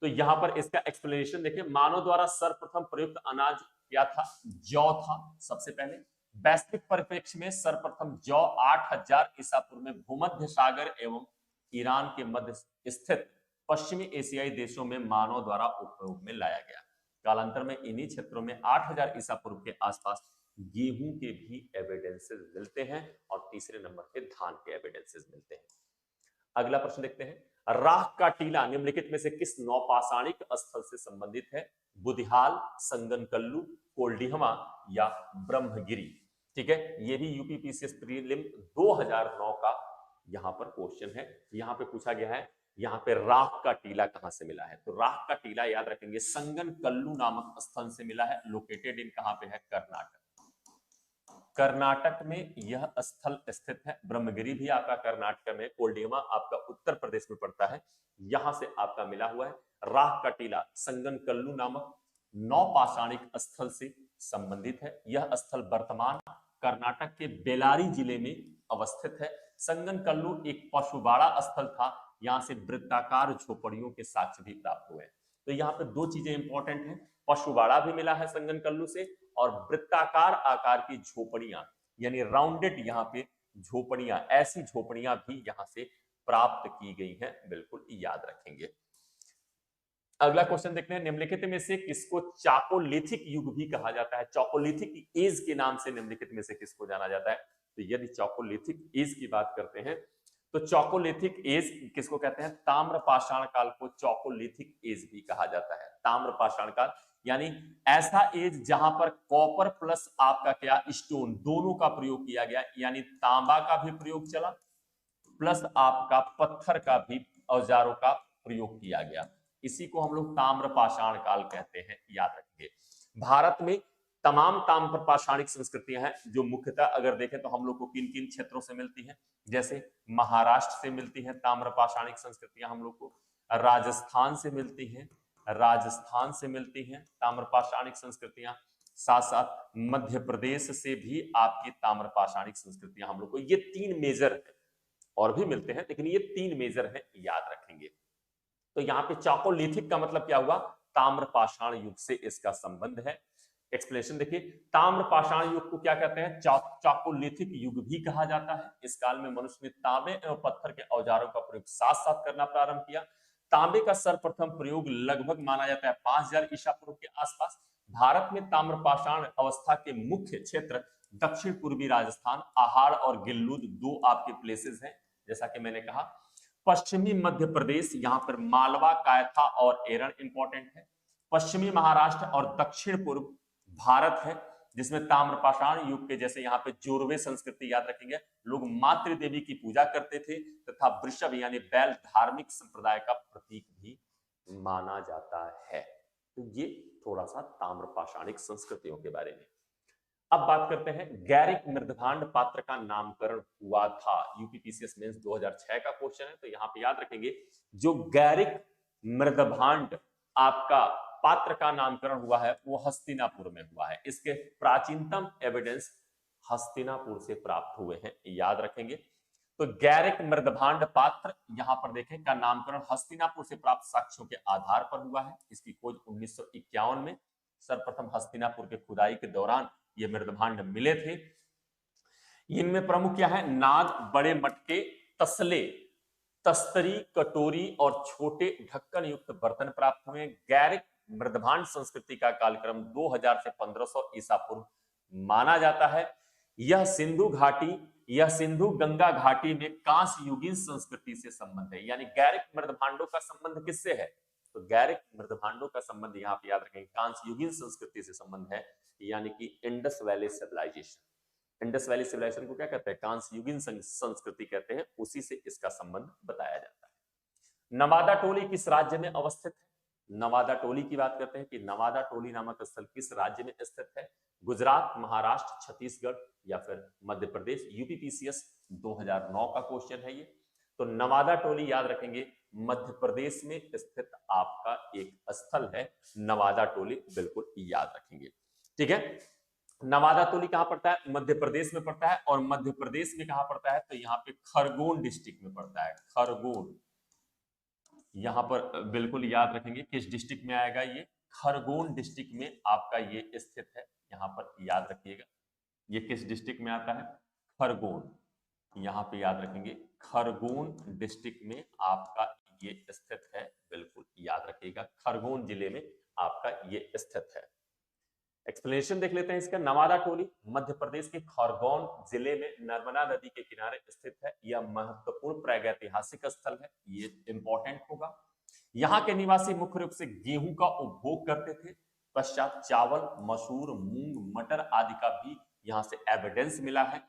तो यहां पर इसका एक्सप्लेनेशन देखिए। मानव द्वारा सर्वप्रथम प्रयुक्त अनाज क्या था, जौ था सबसे पहले। वैश्विक परिप्रेक्ष्य में सर्वप्रथम जौ 8000 ईसा पूर्व में भूमध्य सागर एवं ईरान के मध्य स्थित पश्चिमी एशियाई देशों में मानव द्वारा उपयोग में लाया गया। कालांतर में इन्हीं क्षेत्रों में 8000 ईसा पूर्व के आसपास गेहूं के भी एविडेंसेस मिलते हैं, और तीसरे नंबर पे धान के एविडेंसेस मिलते हैं। अगला प्रश्न देखते हैं। राख का टीला निम्नलिखित में से किस नौपाषाणिक स्थल से संबंधित है, बुधिहाल, संगनकल्लू, कोल्डिहवा या ब्रह्मगिरी, ठीक है। ये भी यूपीपीसीएस प्रीलिम 2009 का यहां पर क्वेश्चन है। यहां पे पूछा गया है, यहां पे राख का टीला कहां से मिला है, तो राख का टीला याद रखेंगे संगनकल्लू नामक स्थल से मिला है। लोकेटेड इन कहां पे है, कर्नाटक। कर्नाटक में यह स्थल स्थित है। ब्रह्मगिरी भी आपका कर्नाटक में, कोल्डिहवा आपका उत्तर प्रदेश में पड़ता है, यहां से आपका मिला हुआ है। राख का टीला संगनकल्लू नामक नौपाषाणिक स्थल से संबंधित है। यह स्थल वर्तमान कर्नाटक के बेलारी जिले में अवस्थित है। संगनकल्लू एक पशुबाड़ा स्थल था, यहां से वृत्ताकार झोपड़ियों के साक्ष्य भी प्राप्त हुए। तो यहाँ पे दो चीजें इंपॉर्टेंट हैं, पशुबाड़ा भी मिला है संगनकल्लू से, और वृत्ताकार आकार की झोपड़ियां, यानी राउंडेड यहाँ पे झोपड़ियां, ऐसी झोपड़ियां भी यहां से प्राप्त की गई हैं, बिल्कुल याद रखेंगे। अगला क्वेश्चन देखते हैं। निम्नलिखित में से किसको चाकोलिथिक युग भी कहा जाता है, चाकोलिथिक एज के नाम से निम्नलिखित में से किसको जाना जाता है। तो यदि चाकोलिथिक एज की बात करते हैं, तो चाकोलिथिक एज किसको कहते हैं, ताम्रपाषाण काल को चाकोलिथिक एज भी कहा जाता है। ताम्रपाषाण काल यानी ऐसा एज जहां पर कॉपर प्लस आपका क्या स्टोन दोनों का प्रयोग किया गया, यानी तांबा का भी प्रयोग चला प्लस आपका पत्थर का भी औजारों का प्रयोग किया गया। इसी को हम लोग ताम्रपाषाण काल कहते हैं, याद रखिए। भारत में तमाम ताम्रपाषाणिक संस्कृतियां हैं, जो मुख्यतः अगर देखें तो हम लोग को किन किन क्षेत्रों से मिलती हैं, जैसे महाराष्ट्र से मिलती है ताम्रपाषाणिक संस्कृतियां, हम लोग को राजस्थान से मिलती हैं, राजस्थान से मिलती हैं ताम्रपाषाणिक संस्कृतियां, साथ साथ मध्य प्रदेश से भी आपकी ताम्रपाषाणिक संस्कृतियां हम लोग को, ये तीन मेजर है, और भी मिलते हैं लेकिन ये तीन मेजर है, याद रखेंगे। तो यहाँ पे चाकोलिथिक का मतलब क्या हुआ, ताम्रपाषाण युग से इसका संबंध है। एक्सप्लेनेशन देखिए, ताम्रपाषाण युग को क्या कहते हैं, चाकोलिथिक युग भी कहा जाता है। इस काल में मनुष्य ने तांबे एवं पत्थर के औजारों का प्रयोग साथ साथ करना प्रारंभ किया। तांबे का सर्वप्रथम प्रयोग लगभग माना जाता है 5000 ईसा पूर्व के आसपास। भारत में ताम्रपाषाण अवस्था के मुख्य क्षेत्र दक्षिण पूर्वी राजस्थान, आहाड़ और गिल्लूद दो आपके प्लेसेस हैं, जैसा कि मैंने कहा। पश्चिमी मध्य प्रदेश, यहां पर मालवा, कायथा और एरण इंपॉर्टेंट है। पश्चिमी महाराष्ट्र और दक्षिण पूर्व भारत है, जिसमें ताम्रपाषाण युग के जैसे यहाँ पे जोरवे संस्कृति, याद रखेंगे, लोग मातृ देवी की पूजा करते थे, तथा वृषभ यानी बैल धार्मिक संप्रदाय का प्रतीक भी माना जाता है। तो ये थोड़ा सा ताम्रपाषाणिक संस्कृतियों के बारे में। अब बात करते हैं, गैरिक मृदभांड पात्र का नामकरण हुआ था। यूपीपीसीएस मेंस 2006 का क्वेश्चन है, तो यहां पे याद रखेंगे, जो गैरिक मृदभांड आपका पात्र का नामकरण हुआ है वो हस्तिनापुर में हुआ है। इसके प्राचीनतम एविडेंस हस्तिनापुर से प्राप्त हुए हैं, याद रखेंगे। तो गैरिक मृदभांड पात्र यहां पर देखें का नामकरण हस्तिनापुर से प्राप्त साक्ष्यों के आधार पर हुआ है। इसकी खोज 1951 में सर्वप्रथम हस्तिनापुर के खुदाई के दौरान ये मृदभांड मिले थे। इनमें प्रमुख क्या है, नाग, बड़े मटके, तसले, तस्तरी, कटोरी और छोटे ढक्कन युक्त बर्तन प्राप्त हुए। गैरिक मृदभांड संस्कृति का कालक्रम 2000 से 1500 ईसा पूर्व माना जाता है। यह सिंधु गंगा घाटी में कांस्य युगीन संस्कृति से संबंध है। यानी गैरिक मृदभांडों का संबंध किससे है, तो गैरिक मृदभांडों का संबंध यहां पे याद रखेंगे कांस्य युगीन संस्कृति से संबंध है, यानी कि Indus valley civilisation. Indus valley civilisation को क्या कहते हैं, कांस्य युगीन संस्कृति कहते हैं, उसी से इसका संबंध बताया जाता है। नवादा टोली किस राज्य में अवस्थित है, नवादा टोली की बात करते हैं कि नवादा टोली नामक स्थल किस राज्य में स्थित है, गुजरात, महाराष्ट्र, छत्तीसगढ़ या फिर मध्य प्रदेश। यूपीपीसीएस 2009 का क्वेश्चन है ये। तो नवादा टोली याद रखेंगे मध्य प्रदेश में स्थित आपका एक स्थल है, नवादा टोली बिल्कुल याद रखेंगे। ठीक है, नवादा टोली कहां पड़ता है, मध्य प्रदेश में पड़ता है। और मध्य प्रदेश में कहां पड़ता है, तो यहाँ पे खरगोन डिस्ट्रिक्ट में पड़ता है, खरगोन। यहां पर बिल्कुल याद रखेंगे किस डिस्ट्रिक्ट में आएगा, ये खरगोन डिस्ट्रिक्ट में आपका ये स्थित है। यहां पर याद रखिएगा ये किस डिस्ट्रिक्ट में आता है, खरगोन। यहां पे याद रखेंगे खरगोन डिस्ट्रिक्ट में आपका ये स्थित है, बिल्कुल याद रखिएगा खरगोन जिले में आपका ये स्थित है। एक्सप्लेनेशन देख लेते हैं इसका। नवादा टोली मध्य प्रदेश के खरगोन जिले में नर्मदा नदी के किनारे स्थित है। यह महत्वपूर्ण प्रागैतिहासिक स्थल है, ये इंपॉर्टेंट होगा। यहाँ के निवासी मुख्य रूप से गेहूं का उपभोग करते थे। पश्चात चावल, मसूर, मूंग, मटर आदि का भी यहाँ से एविडेंस मिला है।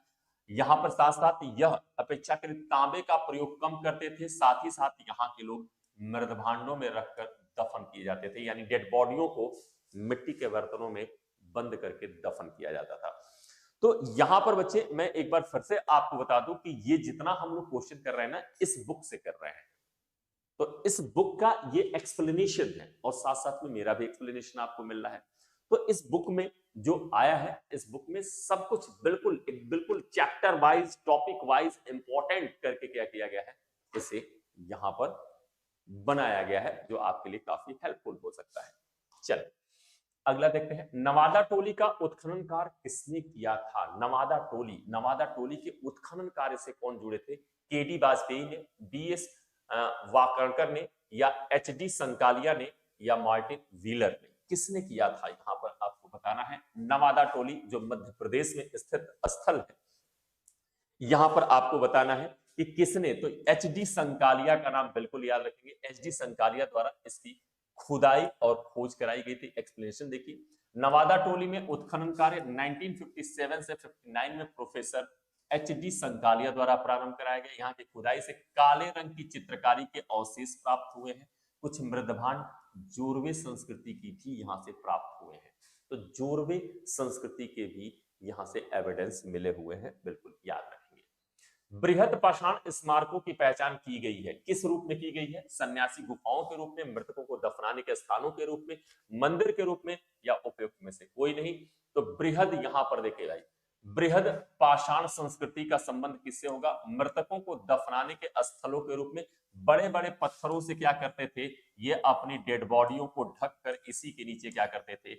यहाँ पर साथ साथ यह अपेक्षाकृत तांबे का प्रयोग कम करते थे। साथ ही साथ यहाँ के लोग मृदभांडों में रखकर दफन किए जाते थे, यानी डेड बॉडियों को मिट्टी के बर्तनों में बंद करके दफन किया जाता था। तो यहां पर बच्चे मैं एक बार फिर से आपको बता दूं कि ये जितना हम लोग क्वेश्चन कर रहे हैं ना, इस बुक से कर रहे हैं। तो इस बुक का ये एक्सप्लेनेशन है और साथ साथ में मेरा भी एक्सप्लेनेशन आपको मिल रहा है। तो इस बुक में जो आया है, इस बुक में सब कुछ बिल्कुल chapter wise, topic wise important करके क्या किया गया है, इसे यहां पर बनाया गया है, जो आपके लिए काफी हेल्पफुल हो सकता है। चलिए अगला देखते हैं, नवादा टोली का उत्खनन कार्य किसने किया था। नवादा टोली के उत्खनन कार्य से कौन जुड़े थे, केडी वाजपेयी ने, बीएस वाकणकर ने, या एचडी संकालिया ने, या मार्टिन व्हीलर ने, किसने किया था, यहां पर आपको बताना है। नवादा टोली जो मध्य प्रदेश में स्थित स्थल है, यहां पर आपको बताना है कि किसने, तो एचडी संकालिया का नाम बिल्कुल याद रखेंगे। एचडी संकालिया द्वारा इसकी खुदाई और खोज कराई गई थी। एक्सप्लेनेशन देखिए, नवादा टोली में उत्खनन कार्य 1957 से 59 में प्रोफेसर एचडी संकालिया द्वारा प्रारंभ कराया गया। यहाँ की खुदाई से काले रंग की चित्रकारी के अवशेष प्राप्त हुए हैं। कुछ मृदभांड जोरवे संस्कृति की भी यहाँ से प्राप्त हुए हैं। तो जोरवे संस्कृति के भी यहाँ से एविडेंस मिले हुए हैं, बिल्कुल याद रखें। बृहद पाषाण स्मारकों की पहचान की गई है, किस रूप में की गई है, सन्यासी गुफाओं के रूप में, मृतकों को दफनाने के स्थानों के रूप में, मंदिर के रूप में, या उपयुक्त में से कोई नहीं। तो बृहद यहां पर देखे भाई, बृहद पाषाण संस्कृति का संबंध किससे होगा, मृतकों को दफनाने के स्थलों के रूप में बड़े बड़े पत्थरों से क्या करते थे, ये अपनी डेड बॉडियों को ढक कर इसी के नीचे क्या करते थे,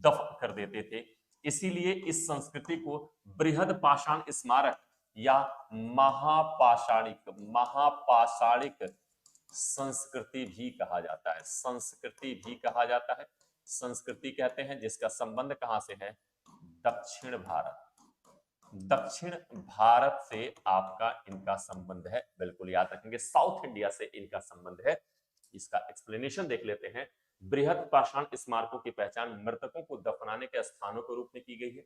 दफन कर देते थे। इसीलिए इस संस्कृति को बृहद पाषाण स्मारक या महापाषाणिक संस्कृति भी कहा जाता है। संस्कृति भी कहा जाता है, संस्कृति कहते हैं जिसका संबंध कहां से है, दक्षिण भारत से आपका इनका संबंध है, बिल्कुल याद रखेंगे, साउथ इंडिया से इनका संबंध है। इसका एक्सप्लेनेशन देख लेते हैं। बृहद पाषाण स्मारकों की पहचान मृतकों को दफनाने के स्थानों के रूप में की गई है।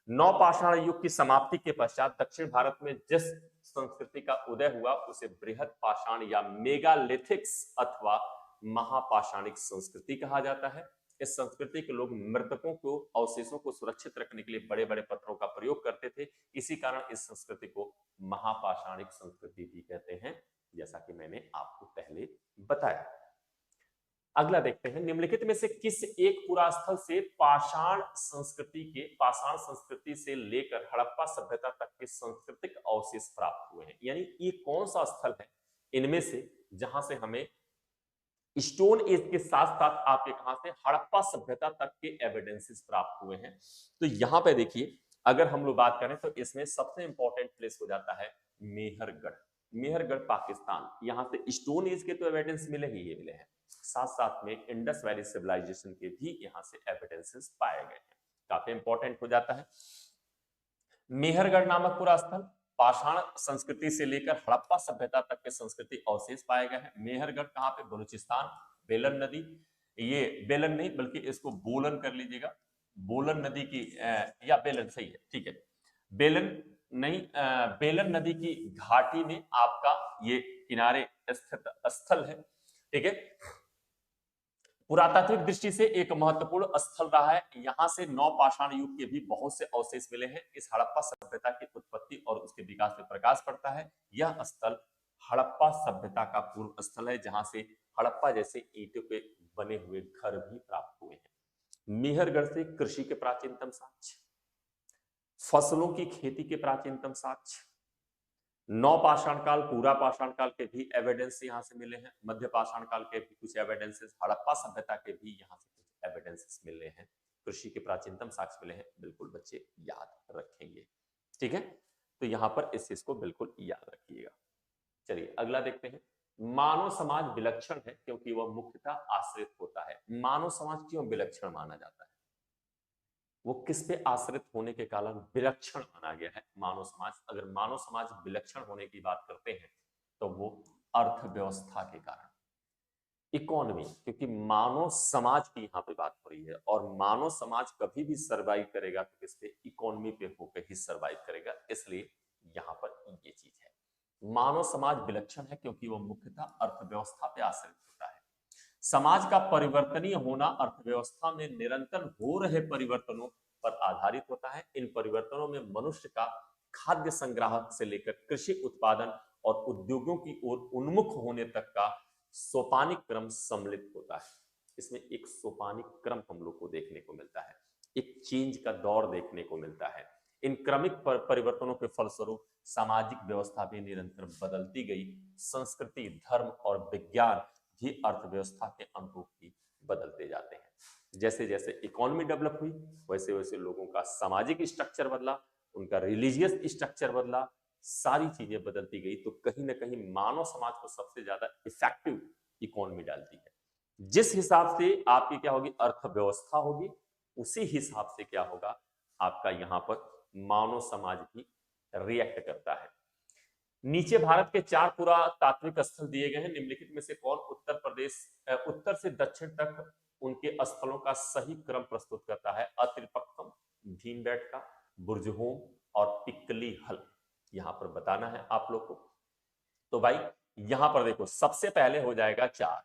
नवपाषाण युग की समाप्ति के पश्चात दक्षिण भारत में जिस संस्कृति का उदय हुआ उसे बृहद पाषाण या मेगालिथिक्स अथवा महापाषाणिक संस्कृति कहा जाता है। इस संस्कृति के लोग मृतकों को, अवशेषों को सुरक्षित रखने के लिए बड़े बड़े पत्थरों का प्रयोग करते थे। इसी कारण इस संस्कृति को महापाषाणिक संस्कृति भी कहते हैं, जैसा कि मैंने आपको पहले बताया। अगला देखते हैं, निम्नलिखित में से किस एक पुरास्थल से पाषाण संस्कृति से लेकर हड़प्पा सभ्यता तक के सांस्कृतिक अवशेष प्राप्त हुए हैं? यानी ये कौन सा स्थल है इनमें से जहां से हमें स्टोन एज के साथ साथ आपके कहां से हड़प्पा सभ्यता तक के एविडेंसेस प्राप्त हुए हैं? तो यहां पे देखिए, अगर हम लोग बात करें तो इसमें सबसे इंपॉर्टेंट प्लेस हो जाता है मेहरगढ़। मेहरगढ़ पाकिस्तान, यहां से स्टोन एज के तो एविडेंस मिले ही मिले हैं, साथ साथ में इंडस वैली सिविलाइजेशन के भी यहां से एविडेंसेस पाए गए हैं। काफी इंपॉर्टेंट हो जाता है। मेहरगढ़ नामक पूरा स्थल पाषाण संस्कृति से लेकर हड़प्पा सभ्यता तक के संस्कृति अवशेष पाए गए हैं। मेहरगढ़ कहां पे? बलूचिस्तान, बेलन नदी, ये बेलन नहीं बल्कि इसको बोलन कर लीजिएगा, बोलन नदी की या बेलन सही है, ठीक है, बेलन नहीं, बेलन नदी की घाटी में आपका ये किनारे स्थित स्थल है, ठीक है। पुरातात्विक दृष्टि से एक महत्वपूर्ण स्थल रहा है। यहां से नवपाषाण युग के भी बहुत से अवशेष मिले हैं। इस हड़प्पा सभ्यता की उत्पत्ति और उसके विकास में प्रकाश पड़ता है। यह स्थल हड़प्पा सभ्यता का पूर्व स्थल है, जहां से हड़प्पा जैसे ईंटों के बने हुए घर भी प्राप्त हुए हैं। मेहरगढ़ से कृषि के प्राचीनतम साक्ष्य, फसलों की खेती के प्राचीनतम साक्ष्य, नवपाषाण काल, पूरा पाषाण काल के भी एविडेंस यहां से मिले हैं। मध्य पाषाण काल के भी कुछ एविडेंसेस, हड़प्पा सभ्यता के भी यहां से कुछ एविडेंसेस मिले हैं। कृषि के प्राचीनतम साक्ष्य मिले हैं। बिल्कुल बच्चे याद रखेंगे, ठीक है। तो यहां पर इस चीज को बिल्कुल याद रखिएगा। चलिए अगला देखते हैं। मानव समाज विलक्षण है क्योंकि वह मुख्यतः आश्रित होता है। मानव समाज क्यों विलक्षण माना जाता है? वो किस पे आश्रित होने के कारण विलक्षण माना गया है मानव समाज? अगर मानव समाज विलक्षण होने की बात करते हैं तो वो अर्थव्यवस्था के कारण, इकोनॉमी, क्योंकि मानव समाज की यहां पे बात हो रही है और मानव समाज कभी भी सरवाइव करेगा तो किस पे? इकोनॉमी पे होकर ही सरवाइव करेगा। इसलिए यहां पर ये चीज है, मानव समाज विलक्षण है क्योंकि वो मुख्यतः अर्थव्यवस्था पे आश्रित होता है। समाज का परिवर्तनीय होना अर्थव्यवस्था में निरंतर हो रहे परिवर्तनों पर आधारित होता है। इन परिवर्तनों में मनुष्य का खाद्य संग्राहक से लेकर कृषि उत्पादन और उद्योगों की ओर उन्मुख होने तक का सोपानिक क्रम सम्मिलित होता है। इसमें एक सोपानिक क्रम हम लोग को देखने को मिलता है, एक चेंज का दौर देखने को मिलता है। इन क्रमिक परिवर्तनों के फलस्वरूप सामाजिक व्यवस्था भी निरंतर बदलती गई। संस्कृति, धर्म और विज्ञान भी अर्थव्यवस्था के अनुरूप ही बदलते जाते हैं। जैसे जैसे इकोनॉमी डेवलप हुई वैसे वैसे लोगों का सामाजिक स्ट्रक्चर बदला, उनका रिलीजियस स्ट्रक्चर बदला, सारी चीजें बदलती गई। तो कहीं ना कहीं मानव समाज को सबसे ज्यादा इफेक्टिव इकोनॉमी डालती है। जिस हिसाब से आपकी क्या होगी? अर्थव्यवस्था होगी, उसी हिसाब से क्या होगा? आपका यहां पर मानव समाज भी रिएक्ट करता है। नीचे भारत के 4 पुरातात्विक स्थल दिए गए हैं। निम्नलिखित में से कौन उत्तर से दक्षिण तक उनके स्थलों का सही क्रम प्रस्तुत करता है? अत्रिपक्कम, भीमबेटका, बुर्जहोम और पिक्कली हल। यहां पर बताना है आप लोग को। तो भाई यहां पर देखो, सबसे पहले हो जाएगा 4,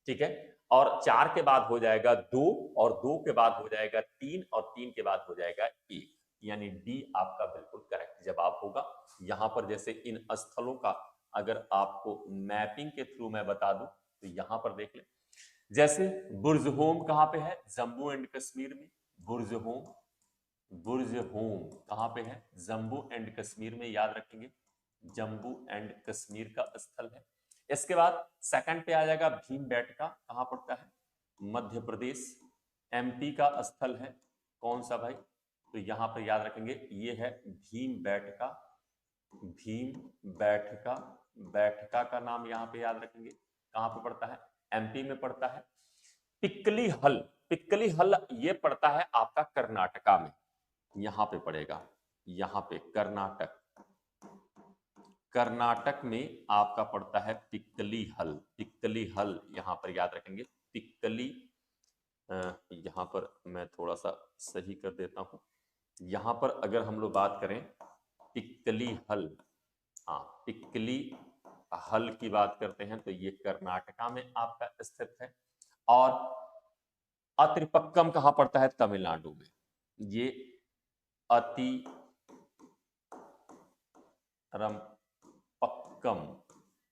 ठीक है, और 4 के बाद हो जाएगा 2 और 2 के बाद हो जाएगा 3 और 3 के बाद हो जाएगा 1, यानी डी आपका बिल्कुल करेक्ट जवाब होगा। यहां पर जैसे इन स्थलों का अगर आपको मैपिंग के थ्रू मैं बता दूं तो यहां पर देख ले, जैसे बुर्ज होम कहां पे है? जम्मू एंड कश्मीर में। बुर्ज होम, बुर्ज होम कहां पे है? जम्मू एंड कश्मीर में, याद रखेंगे जम्मू एंड कश्मीर का स्थल है। इसके बाद सेकंड पे आ जाएगा भीमबेटका, कहां पड़ता है? मध्य प्रदेश, एमपी का स्थल है। कौन सा भाई? तो यहां पर याद रखेंगे ये है भीमबेटका। भीमबेटका, बैठका का नाम यहां पे याद रखेंगे, कहां पे पड़ता है? एमपी में पड़ता है। पिक्कली हल, पिक्कली हल ये पड़ता है आपका कर्नाटका में, यहां पे पड़ेगा, यहां पे कर्नाटक, कर्नाटक में आपका पड़ता है पिक्कली हल। पिक्कली हल यहां पर याद रखेंगे, पिक्कली, यहां पर मैं थोड़ा सा सही कर देता हूं। यहां पर अगर हम लोग बात करें पिक्कली हल, हाँ पिक्कली हल की बात करते हैं तो ये कर्नाटका में आपका स्थित है। और अत्रिपक्कम कहां पड़ता है? तमिलनाडु में। ये अति रमपक्कम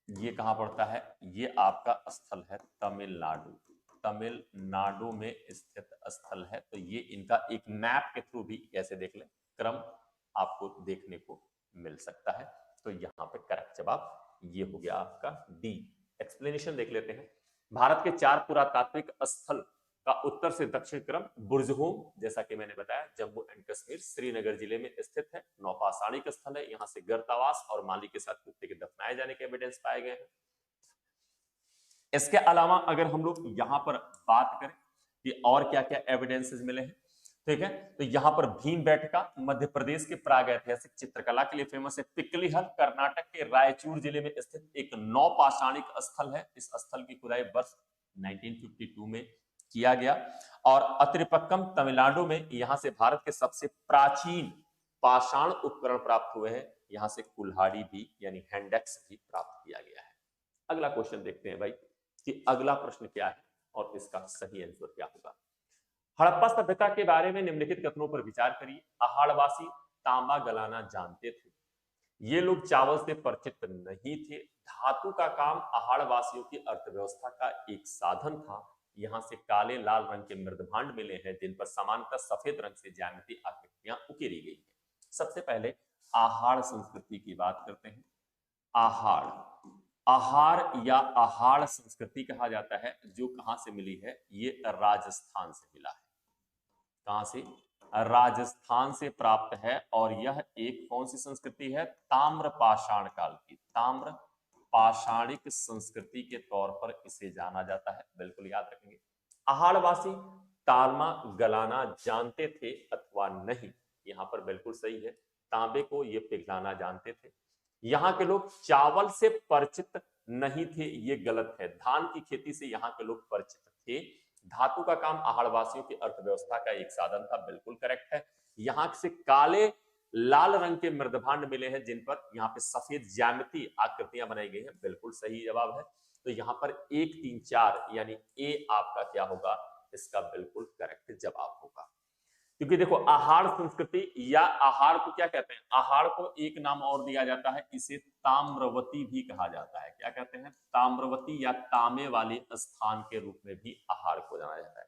ये कहां पड़ता है? ये आपका स्थल है तमिलनाडु। तमिलनाडु में स्थित स्थल है। तो ये इनका एक मैप के थ्रू भी कैसे देख ले, क्रम आपको देखने को मिल सकता है। तो यहां पे करेक्ट जवाब ये हो गया आपका डी। एक्सप्लेनेशन देख लेते हैं। भारत के 4 पुरातात्विक स्थल का उत्तर से दक्षिण क्रम बुर्जहोम, जैसा कि मैंने बताया जम्मू एंड कश्मीर श्रीनगर जिले में स्थित है। नौपाषाणिक स्थल है, यहां से गर्तावास और माली के साथ कुत्ते के दफनाए जाने के एविडेंस पाए गए हैं। इसके अलावा अगर हम लोग यहां पर बात करें कि और क्या क्या एविडेंसेस मिले हैं, ठीक है, तो यहां पर भीमबेटका मध्य प्रदेश के प्रागैतिहासिक चित्रकला के लिए फेमस है। पिकलीहल कर्नाटक के रायचूर जिले में स्थित एक नौपाषाणिक स्थल है। इस स्थल की खुदाई वर्ष 1952 में किया गया। और अत्रिपक्कम तमिलनाडु में यहां से भारत के सबसे प्राचीन पाषाण उपकरण प्राप्त हुए हैं। यहां से कुल्हाड़ी भी यानी हैंडेक्स भी प्राप्त किया गया है। अगला क्वेश्चन देखते हैं भाई कि अगला प्रश्न क्या है और इसका सही आंसर क्या होगा। हड़प्पा सभ्यता के बारे में निम्नलिखित कथनों पर विचार करिए। आहाड़वासी तांबा गलाना जानते थे। ये लोग चावल से परिचित नहीं थे। धातु का काम आहाड़वासियों की अर्थव्यवस्था का एक साधन था। यहां से काले लाल रंग के मृदभांड मिले हैं जिन पर सामान्यतः सफेद रंग से ज्यामितीय आकृतियां उकेरी गई हैं। सबसे पहले आहाड़ संस्कृति की बात करते हैं। आहाड़, आहार या आहाड़ संस्कृति कहा जाता है, जो कहां से मिली है, ये राजस्थान से मिला है। कहां से? राजस्थान से प्राप्त है। और यह एक कौन सी संस्कृति है? ताम्र पाषाण काल की, ताम्र पाषाणिक संस्कृति के तौर पर इसे जाना जाता है। बिल्कुल याद रखेंगे। आहाड़वासी तांबा गलाना जानते थे अथवा नहीं, यहां पर बिल्कुल सही है। तांबे को ये पिघलाना जानते थे। यहाँ के लोग चावल से परिचित नहीं थे, ये गलत है। धान की खेती से यहाँ के लोग परिचित थे। धातु का काम आहाड़वासियों की अर्थव्यवस्था का एक साधन था, बिल्कुल करेक्ट है। यहाँ से काले लाल रंग के मृदभांड मिले हैं जिन पर यहाँ पे सफेद ज्यामितीय आकृतियां बनाई गई हैं, बिल्कुल सही जवाब है। तो यहाँ पर 1 3 4 यानी ए आपका क्या होगा, इसका बिल्कुल करेक्ट जवाब होगा। क्योंकि देखो आहार संस्कृति या आहार को क्या कहते हैं, आहार को एक नाम और दिया जाता है, इसे ताम्रवती भी कहा जाता है। क्या कहते हैं? ताम्रवती या तांबे वाले स्थान के रूप में भी आहार को जाना जाता है।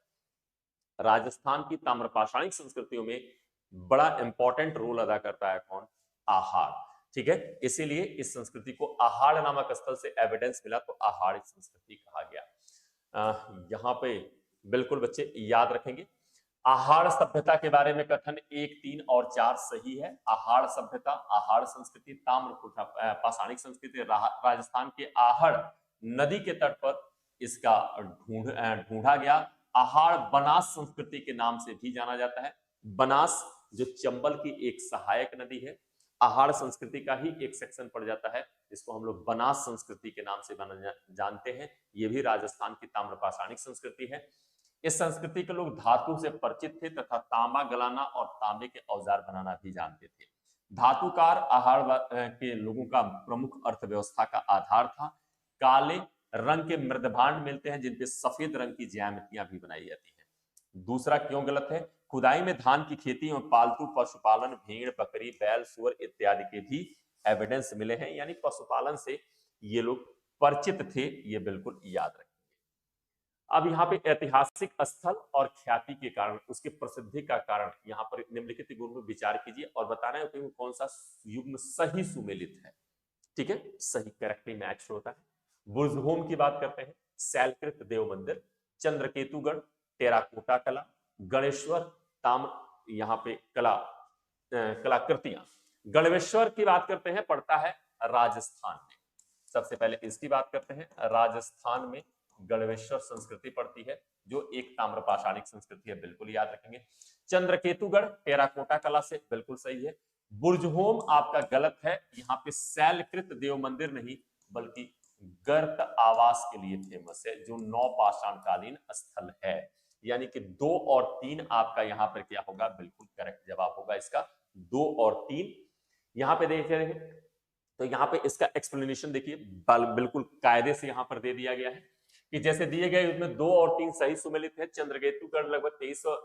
राजस्थान की ताम्रपाषाणिक संस्कृतियों में बड़ा इंपॉर्टेंट रोल अदा करता है कौन? आहार। ठीक है, इसीलिए इस संस्कृति को आहार नामक स्थल से एविडेंस मिला तो आहार संस्कृति कहा गया। यहां पे बिल्कुल बच्चे याद रखेंगे। आहार सभ्यता के बारे में कथन 1 3 और 4 सही है। आहार सभ्यता, आहार संस्कृति, ताम्र पाषाणिक संस्कृति राजस्थान के आहड़ नदी के तट पर इसका ढूंढा गया। आहार बनास संस्कृति के नाम से भी जाना जाता है। बनास जो चंबल की एक सहायक नदी है, आहार संस्कृति का ही एक सेक्शन पड़ जाता है, जिसको हम लोग बनास संस्कृति के नाम से जानते हैं। यह भी राजस्थान की ताम्रपाषाणिक संस्कृति है। इस संस्कृति के लोग धातु से परिचित थे तथा तांबा गलाना और तांबे के औजार बनाना भी जानते थे। धातुकार आहार के लोगों का प्रमुख अर्थव्यवस्था का आधार था। काले रंग के मृदभांड मिलते हैं जिनपे सफेद रंग की ज्यामितियां भी बनाई जाती हैं। दूसरा क्यों गलत है? खुदाई में धान की खेती और पालतू पशुपालन, भेड़ बकरी बैल सूअर इत्यादि के भी एविडेंस मिले हैं, यानी पशुपालन से ये लोग परिचित थे, ये बिल्कुल याद रखें। अब यहाँ पे ऐतिहासिक स्थल और ख्याति के कारण, उसके प्रसिद्धि का कारण, यहाँ पर निम्नलिखित गुण में विचार कीजिए और बताना है कि कौन सा युग्म सही सुमेलित है। ठीक है, सही करेक्टली मैच होता है। बुर्जहोम की बात करते हैं। शैलकृत देव मंदिर, चंद्रकेतुगढ़, टेराकोटा कला, गणेश्वर ताम्र, यहाँ पे कलाकृतियां। गणेश्वर की बात करते हैं, पड़ता है राजस्थान में। सबसे पहले इसकी बात करते हैं। राजस्थान में गढ़वेश्वर संस्कृति पड़ती है, जो एक ताम्रपाषाणिक संस्कृति है, बिल्कुल याद रखेंगे। चंद्रकेतुगढ़ टेराकोटा कला से बिल्कुल सही है। बुर्जहोम आपका गलत है, यहाँ पे शैलकृत देव मंदिर नहीं बल्कि गर्त आवास के लिए फेमस है, जो नौपाषाणकालीन स्थल है। यानी कि 2 और 3 आपका यहाँ पर क्या होगा, बिल्कुल करेक्ट जवाब होगा इसका 2 और 3। यहाँ पे देखिए तो यहाँ पे इसका एक्सप्लेनेशन देखिए, बिल्कुल कायदे से यहाँ पर दे दिया गया है कि जैसे दिए गए उसमें 2 और 3 सही सुमेलित है। चंद्रकेतुगढ़ लगभग 2300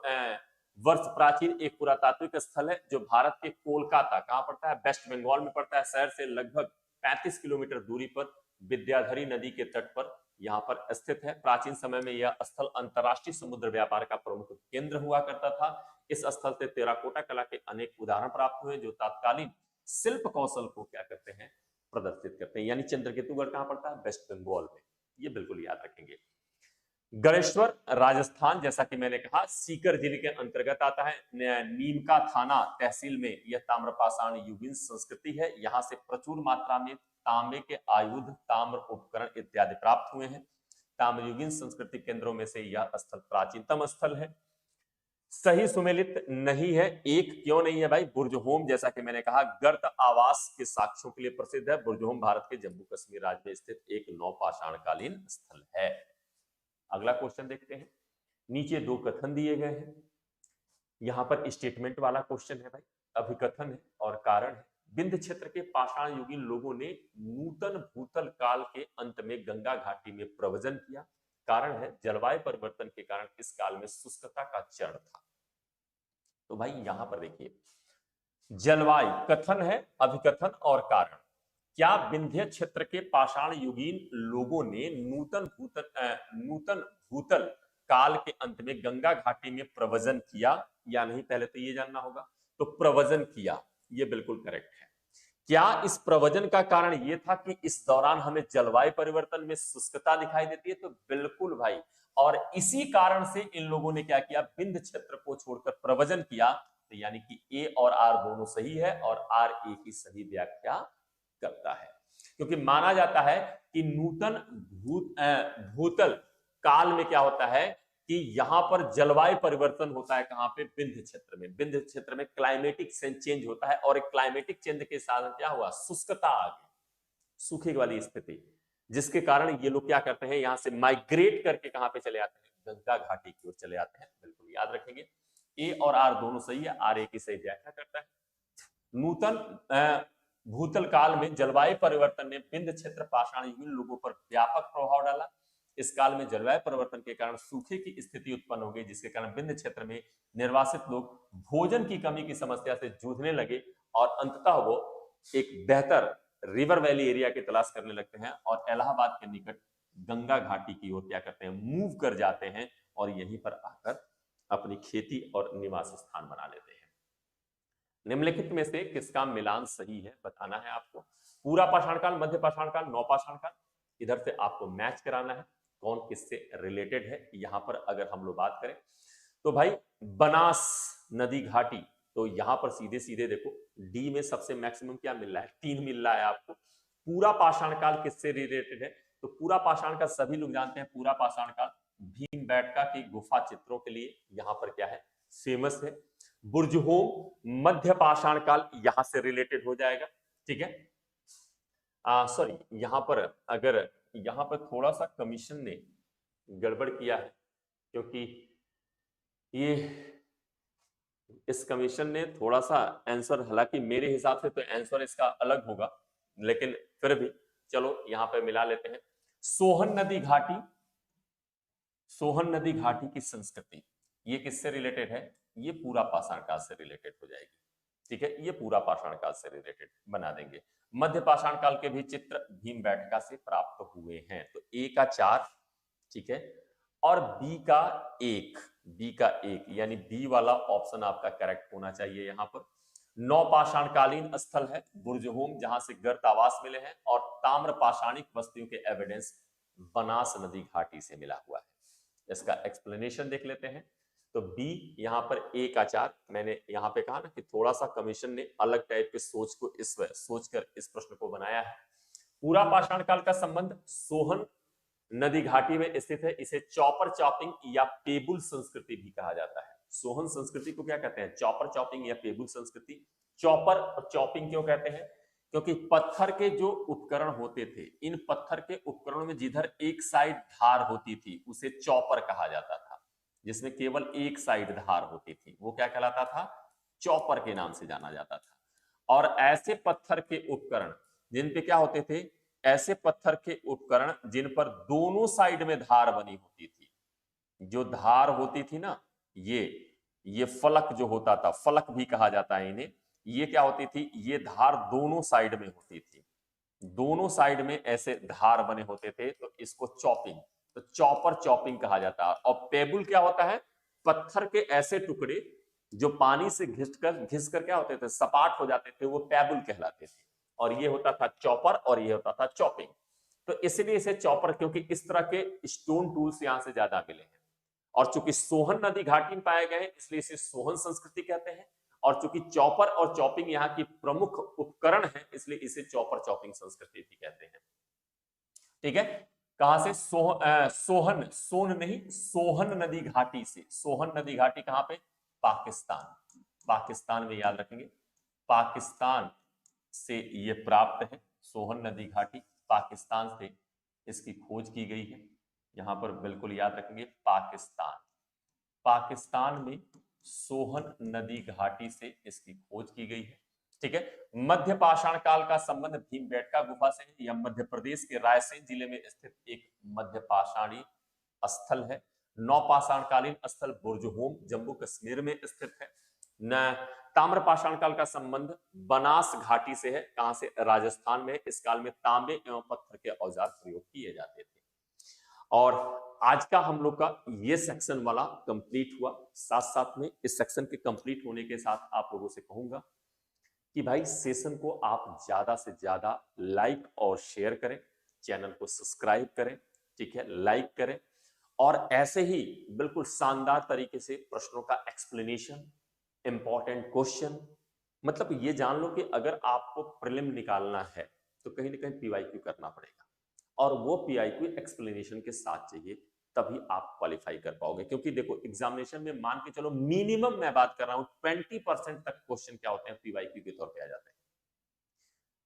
वर्ष प्राचीन एक पुरातात्विक स्थल है, जो भारत के कोलकाता, कहां पड़ता है, वेस्ट बंगाल में पड़ता है, शहर से लगभग 35 किलोमीटर दूरी पर विद्याधरी नदी के तट पर यहाँ पर स्थित है। प्राचीन समय में यह स्थल अंतरराष्ट्रीय समुद्र व्यापार का प्रमुख केंद्र हुआ करता था। इस स्थल से टेराकोटा कला के अनेक उदाहरण प्राप्त हुए जो तत्कालीन शिल्प कौशल को क्या करते हैं, प्रदर्शित करते हैं। यानी चंद्रकेतुगढ़ कहां पड़ता है, वेस्ट बंगाल में, ये बिल्कुल याद रखेंगे। गणेश्वर राजस्थान, जैसा कि मैंने कहा, सीकर जिले के अंतर्गत आता है। नीमका थाना तहसील में यह ताम्रपाषाण युगीन संस्कृति है। यहाँ से प्रचुर मात्रा में तांबे के आयुध, ताम्र उपकरण इत्यादि प्राप्त हुए हैं। ताम्रयुगीन संस्कृति केंद्रों में से यह स्थल प्राचीनतम स्थल है। सही सुमेलित नहीं है। एक क्यों नहीं है भाई? बुर्जहोम, जैसा कि मैंने कहा, गर्त आवास के साक्ष्यों के लिए प्रसिद्ध है। बुर्जहोम भारत के जम्मू कश्मीर राज्य में स्थित एक नौपाषाणकालीन स्थल है। अगला क्वेश्चन देखते हैं। नीचे दो कथन दिए गए हैं। यहां पर स्टेटमेंट वाला क्वेश्चन है भाई, अभिकथन है और कारण है। विंध्य क्षेत्र के पाषाण युगीन लोगों ने नूतन भूतल काल के अंत में गंगा घाटी में प्रव्रजन किया। कारण है जलवायु परिवर्तन के कारण इस काल में शुष्कता का चरण था। तो भाई यहां पर देखिए, जलवायु कथन है, अभिकथन और कारण। क्या विंध्य क्षेत्र के पाषाण युगीन लोगों ने नूतन भूतल काल के अंत में गंगा घाटी में प्रव्रजन किया या नहीं, पहले तो ये जानना होगा। तो प्रव्रजन किया, ये बिल्कुल करेक्ट है। क्या इस प्रव्रजन का कारण यह था कि इस दौरान हमें जलवायु परिवर्तन में शुष्कता दिखाई देती है? तो बिल्कुल भाई, और इसी कारण से इन लोगों ने क्या किया, विंध्य क्षेत्र को छोड़कर प्रव्रजन किया। तो यानी कि ए और आर दोनों सही है और आर ए की सही व्याख्या करता है, क्योंकि माना जाता है कि नूतन भूतल काल में क्या होता है कि यहां पर जलवायु परिवर्तन होता है। कहां पे? विंध्य क्षेत्र में। विंध्य क्षेत्र में क्लाइमेटिक चेंज होता है और एक क्लाइमेटिक चेंज के साथ क्या हुआ, शुष्कता आ गई, सूखे वाली स्थिति, जिसके कारण ये लोग क्या करते हैं, यहां से माइग्रेट करके कहां पे चले आते हैं, गंगा घाटी की ओर चले आते हैं। बिल्कुल याद रखेंगे, ए और आर दोनों सही है, आर ए की सही व्याख्या करता है। नूतन भूतल काल में जलवायु परिवर्तन ने विंध्य क्षेत्र पाषाण युगीन लोगों पर व्यापक प्रभाव डाला। इस काल में जलवायु परिवर्तन के कारण सूखे की स्थिति उत्पन्न हो गई, जिसके कारण विंध्य क्षेत्र में निर्वासित लोग भोजन की कमी की समस्या से जूझने लगे और अंततः वो एक बेहतर रिवर वैली एरिया की तलाश करने लगते हैं और इलाहाबाद के निकट गंगा घाटी की ओर क्या करते हैं, मूव कर जाते हैं और यहीं पर आकर अपनी खेती और निवास स्थान बना लेते हैं। निम्नलिखित में से किसका मिलान सही है बताना है आपको। पूरा पाषाण काल, मध्य पाषाण काल, नौपाषाण काल, इधर से आपको मैच कराना है कौन किससे रिलेटेड है। यहां पर अगर हम लोग बात करें तो भाई बनास नदी घाटी, तो यहां पर सीधे सीधे देखो डी में सबसे मैक्सिमम क्या मिल रहा है, 3 मिल रहा है आपको। पूरा पाषाण काल किससे रिलेटेड है? तो पूरा पाषाण काल सभी लोग जानते हैं, पूरा पाषाण काल भीमबेटका की गुफा चित्रों के लिए यहां पर क्या है, फेमस है। बुर्जहोम मध्य पाषाण काल यहां से रिलेटेड हो जाएगा, ठीक है। सॉरी, यहां पर अगर यहां पर थोड़ा सा कमीशन ने गड़बड़ किया है, क्योंकि ये इस कमीशन ने थोड़ा सा आंसर, हालांकि मेरे हिसाब से तो आंसर इसका अलग होगा, लेकिन फिर भी चलो यहां पे मिला लेते हैं। सोहन नदी घाटी, सोहन नदी घाटी की संस्कृति ये किससे रिलेटेड है? ये पूरा पाषाण काल से रिलेटेड हो जाएगी, ठीक है। ये पूरा पाषाण काल से रिलेटेड बना देंगे। मध्य पाषाण काल के भी चित्र भीमबेटका से प्राप्त हुए हैं। तो ए का 4, ठीक है, और बी का 1, बी का 1, यानी बी वाला ऑप्शन आपका करेक्ट होना चाहिए। यहां पर नौपाषाणकालीन स्थल है बुर्जहोम, जहां से गर्त आवास मिले हैं, और ताम्र पाषाणिक वस्तुओं के एविडेंस बनास नदी घाटी से मिला हुआ है। इसका एक्सप्लेनेशन देख लेते हैं। तो बी यहां पर ए का 4, मैंने यहां पे कहा ना कि थोड़ा सा कमीशन ने अलग टाइप के सोच को सोचकर इस प्रश्न को बनाया है। पूरा पाषाण काल का संबंध सोहन नदी घाटी में स्थित है। इसे चॉपर चॉपिंग या पेबुल संस्कृति भी कहा जाता है। सोहन संस्कृति को क्या कहते हैं? चॉपर चॉपिंग या पेबुल संस्कृति। चॉपर और चॉपिंग क्यों कहते हैं? क्योंकि पत्थर के जो उपकरण होते थे, इन पत्थर के उपकरणों में जिधर एक साइड धार होती थी उसे चॉपर कहा जाता था। जिसमें केवल एक साइड धार होती थी वो क्या कहलाता था? चॉपर के नाम से जाना जाता था। और ऐसे पत्थर के उपकरण जिन पे क्या होते थे, ऐसे पत्थर के उपकरण जिन पर दोनों साइड में धार बनी होती थी, जो धार होती थी ना, ये फलक जो होता था, फलक भी कहा जाता है इन्हें, ये क्या होती थी, ये धार दोनों साइड में होती थी। दोनों साइड में ऐसे धार बने होते थे, तो इसको चॉपिंग, तो चॉपर चॉपिंग कहा जाता है। और पेबुल क्या होता है, पत्थर के ऐसे टुकड़े जो पानी से घिस कर क्या होते थे, सपाट हो जाते थे, वो पेबुल कहलाते थे। और ये होता था चॉपर और ये होता था चॉपिंग। तो इसलिए इसे चॉपर, क्योंकि इस तरह के स्टोन टूल्स यहां से ज्यादा मिले हैं। और चूंकि सोहन नदी घाटी में पाए गए हैं, इसलिए इसे सोहन संस्कृति कहते हैं। और चूंकि चॉपर और चॉपिंग यहाँ की प्रमुख उपकरण है, इसलिए इसे चॉपर चॉपिंग संस्कृति भी कहते हैं। ठीक है, कहां से, सोहन, सोन नहीं, सोहन नदी घाटी से। सोहन नदी घाटी कहां पे, पाकिस्तान, पाकिस्तान में, याद रखेंगे, पाकिस्तान से ये प्राप्त है। सोहन नदी घाटी पाकिस्तान से इसकी खोज की गई है। यहां पर बिल्कुल याद रखेंगे, पाकिस्तान, पाकिस्तान में सोहन नदी घाटी से इसकी खोज की गई है। ठीक है, मध्य पाषाण काल का संबंध भीमबेटका गुफा से है। यह मध्य प्रदेश के रायसेन जिले में स्थित एक मध्य पाषाणी स्थल है। नौपाषाणकालीन स्थल बुर्जहोम जम्मू कश्मीर में स्थित है। न ताम्र पाषाण काल का संबंध बनास घाटी से है। कहां से, राजस्थान में। इस काल में तांबे एवं पत्थर के औजार प्रयोग किए जाते थे। और आज का हम लोग का ये सेक्शन वाला कंप्लीट हुआ। साथ साथ में इस सेक्शन के कंप्लीट होने के साथ आप लोगों से कहूंगा कि भाई सेशन को आप ज्यादा से ज्यादा लाइक और शेयर करें, चैनल को सब्सक्राइब करें, ठीक है, लाइक करें। और ऐसे ही बिल्कुल शानदार तरीके से प्रश्नों का एक्सप्लेनेशन, इंपॉर्टेंट क्वेश्चन, मतलब ये जान लो कि अगर आपको प्रीलिम निकालना है तो कहीं ना कहीं पीवाईक्यू करना पड़ेगा। और वो पीआईक्यू एक्सप्लेनेशन के साथ चाहिए, तभी आप क्वालिफाई कर पाओगे। क्योंकि देखो एग्जामिनेशन में मान के चलो मिनिमम मैं बात कर रहा हूं 20% तक क्वेश्चन क्या होते हैं, पीवाईक्यू के तौर पे आ जाते हैं।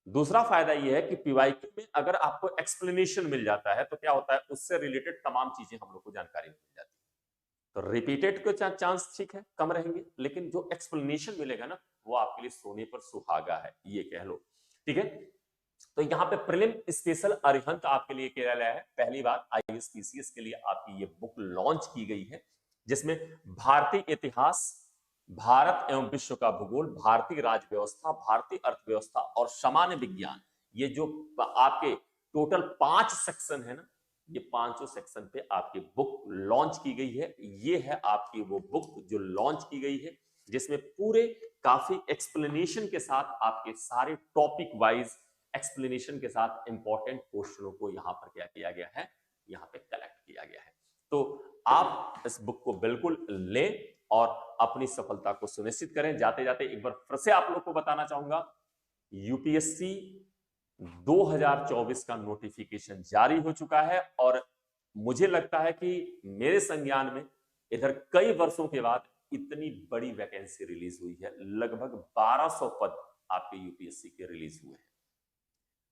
दूसरा फायदा यह है कि पीवाईक्यू में अगर आपको एक्सप्लेनेशन मिल जाता है तो क्या होता है, उससे रिलेटेड तमाम चीजें हम लोग को जानकारी मिल जाती है। तो रिपीटेड के चांस ठीक है कम रहेंगे, लेकिन जो एक्सप्लेनेशन मिलेगा ना, वो आपके लिए सोने पर सुहागा है, ये कह लो। ठीक है, तो यहां पे प्रीलिम स्पेशल अरिहंत आपके लिए किया गया है। पहली बार आईएसपीसीएस के लिए आपकी ये बुक लॉन्च की गई है, जिसमें भारतीय इतिहास, भारत एवं विश्व का भूगोल, भारतीय राज्य व्यवस्था, भारतीय अर्थव्यवस्था और सामान्य विज्ञान, ये जो आपके टोटल 5 सेक्शन है ना, ये पांचों सेक्शन पे आपकी बुक लॉन्च की गई है। ये है आपकी वो बुक जो लॉन्च की गई है, जिसमें पूरे काफी एक्सप्लेनेशन के साथ आपके सारे टॉपिक वाइज एक्सप्लेनेशन के साथ इंपॉर्टेंट क्वेश्चनों को यहां पर क्या किया गया है, यहां पे कलेक्ट किया गया है। तो आप इस बुक को बिल्कुल लें और अपनी सफलता को सुनिश्चित करें। जाते जाते एक बार फिर से आप लोग को बताना चाहूंगा, यूपीएससी 2024 का नोटिफिकेशन जारी हो चुका है। और मुझे लगता है कि मेरे संज्ञान में इधर कई वर्षों के बाद इतनी बड़ी वैकेंसी रिलीज हुई है। लगभग 1200 पद आपके यूपीएससी के रिलीज हुए हैं।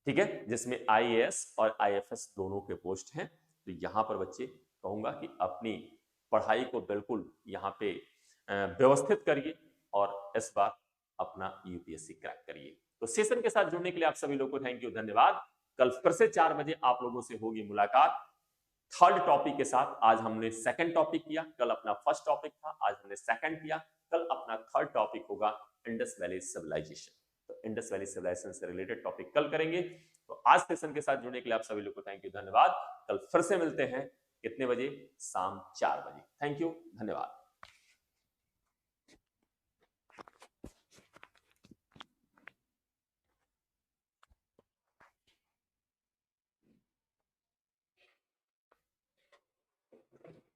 ठीक है, जिसमें आईएएस और आईएफएस दोनों के पोस्ट हैं। तो यहां पर बच्चे कहूंगा कि अपनी पढ़ाई को बिल्कुल यहां पे व्यवस्थित करिए और इस बार अपना यूपीएससी क्रैक करिए। तो सेशन के साथ जुड़ने के लिए आप सभी लोगों को थैंक यू, धन्यवाद। कल फिर से 4 बजे आप लोगों से होगी मुलाकात थर्ड टॉपिक के साथ। आज हमने सेकंड टॉपिक किया, कल अपना फर्स्ट टॉपिक था, आज हमने सेकंड किया, कल अपना थर्ड टॉपिक होगा इंडस वैली सिविलाइजेशन। तो इंडस वैली सिविलाइजेशन से रिलेटेड टॉपिक कल करेंगे। तो आज सेशन के साथ जुड़ने के लिए आप सभी लोगों को थैंक यू, धन्यवाद। कल फिर से मिलते हैं कितने बजे, शाम 4 बजे। थैंक यू, धन्यवाद।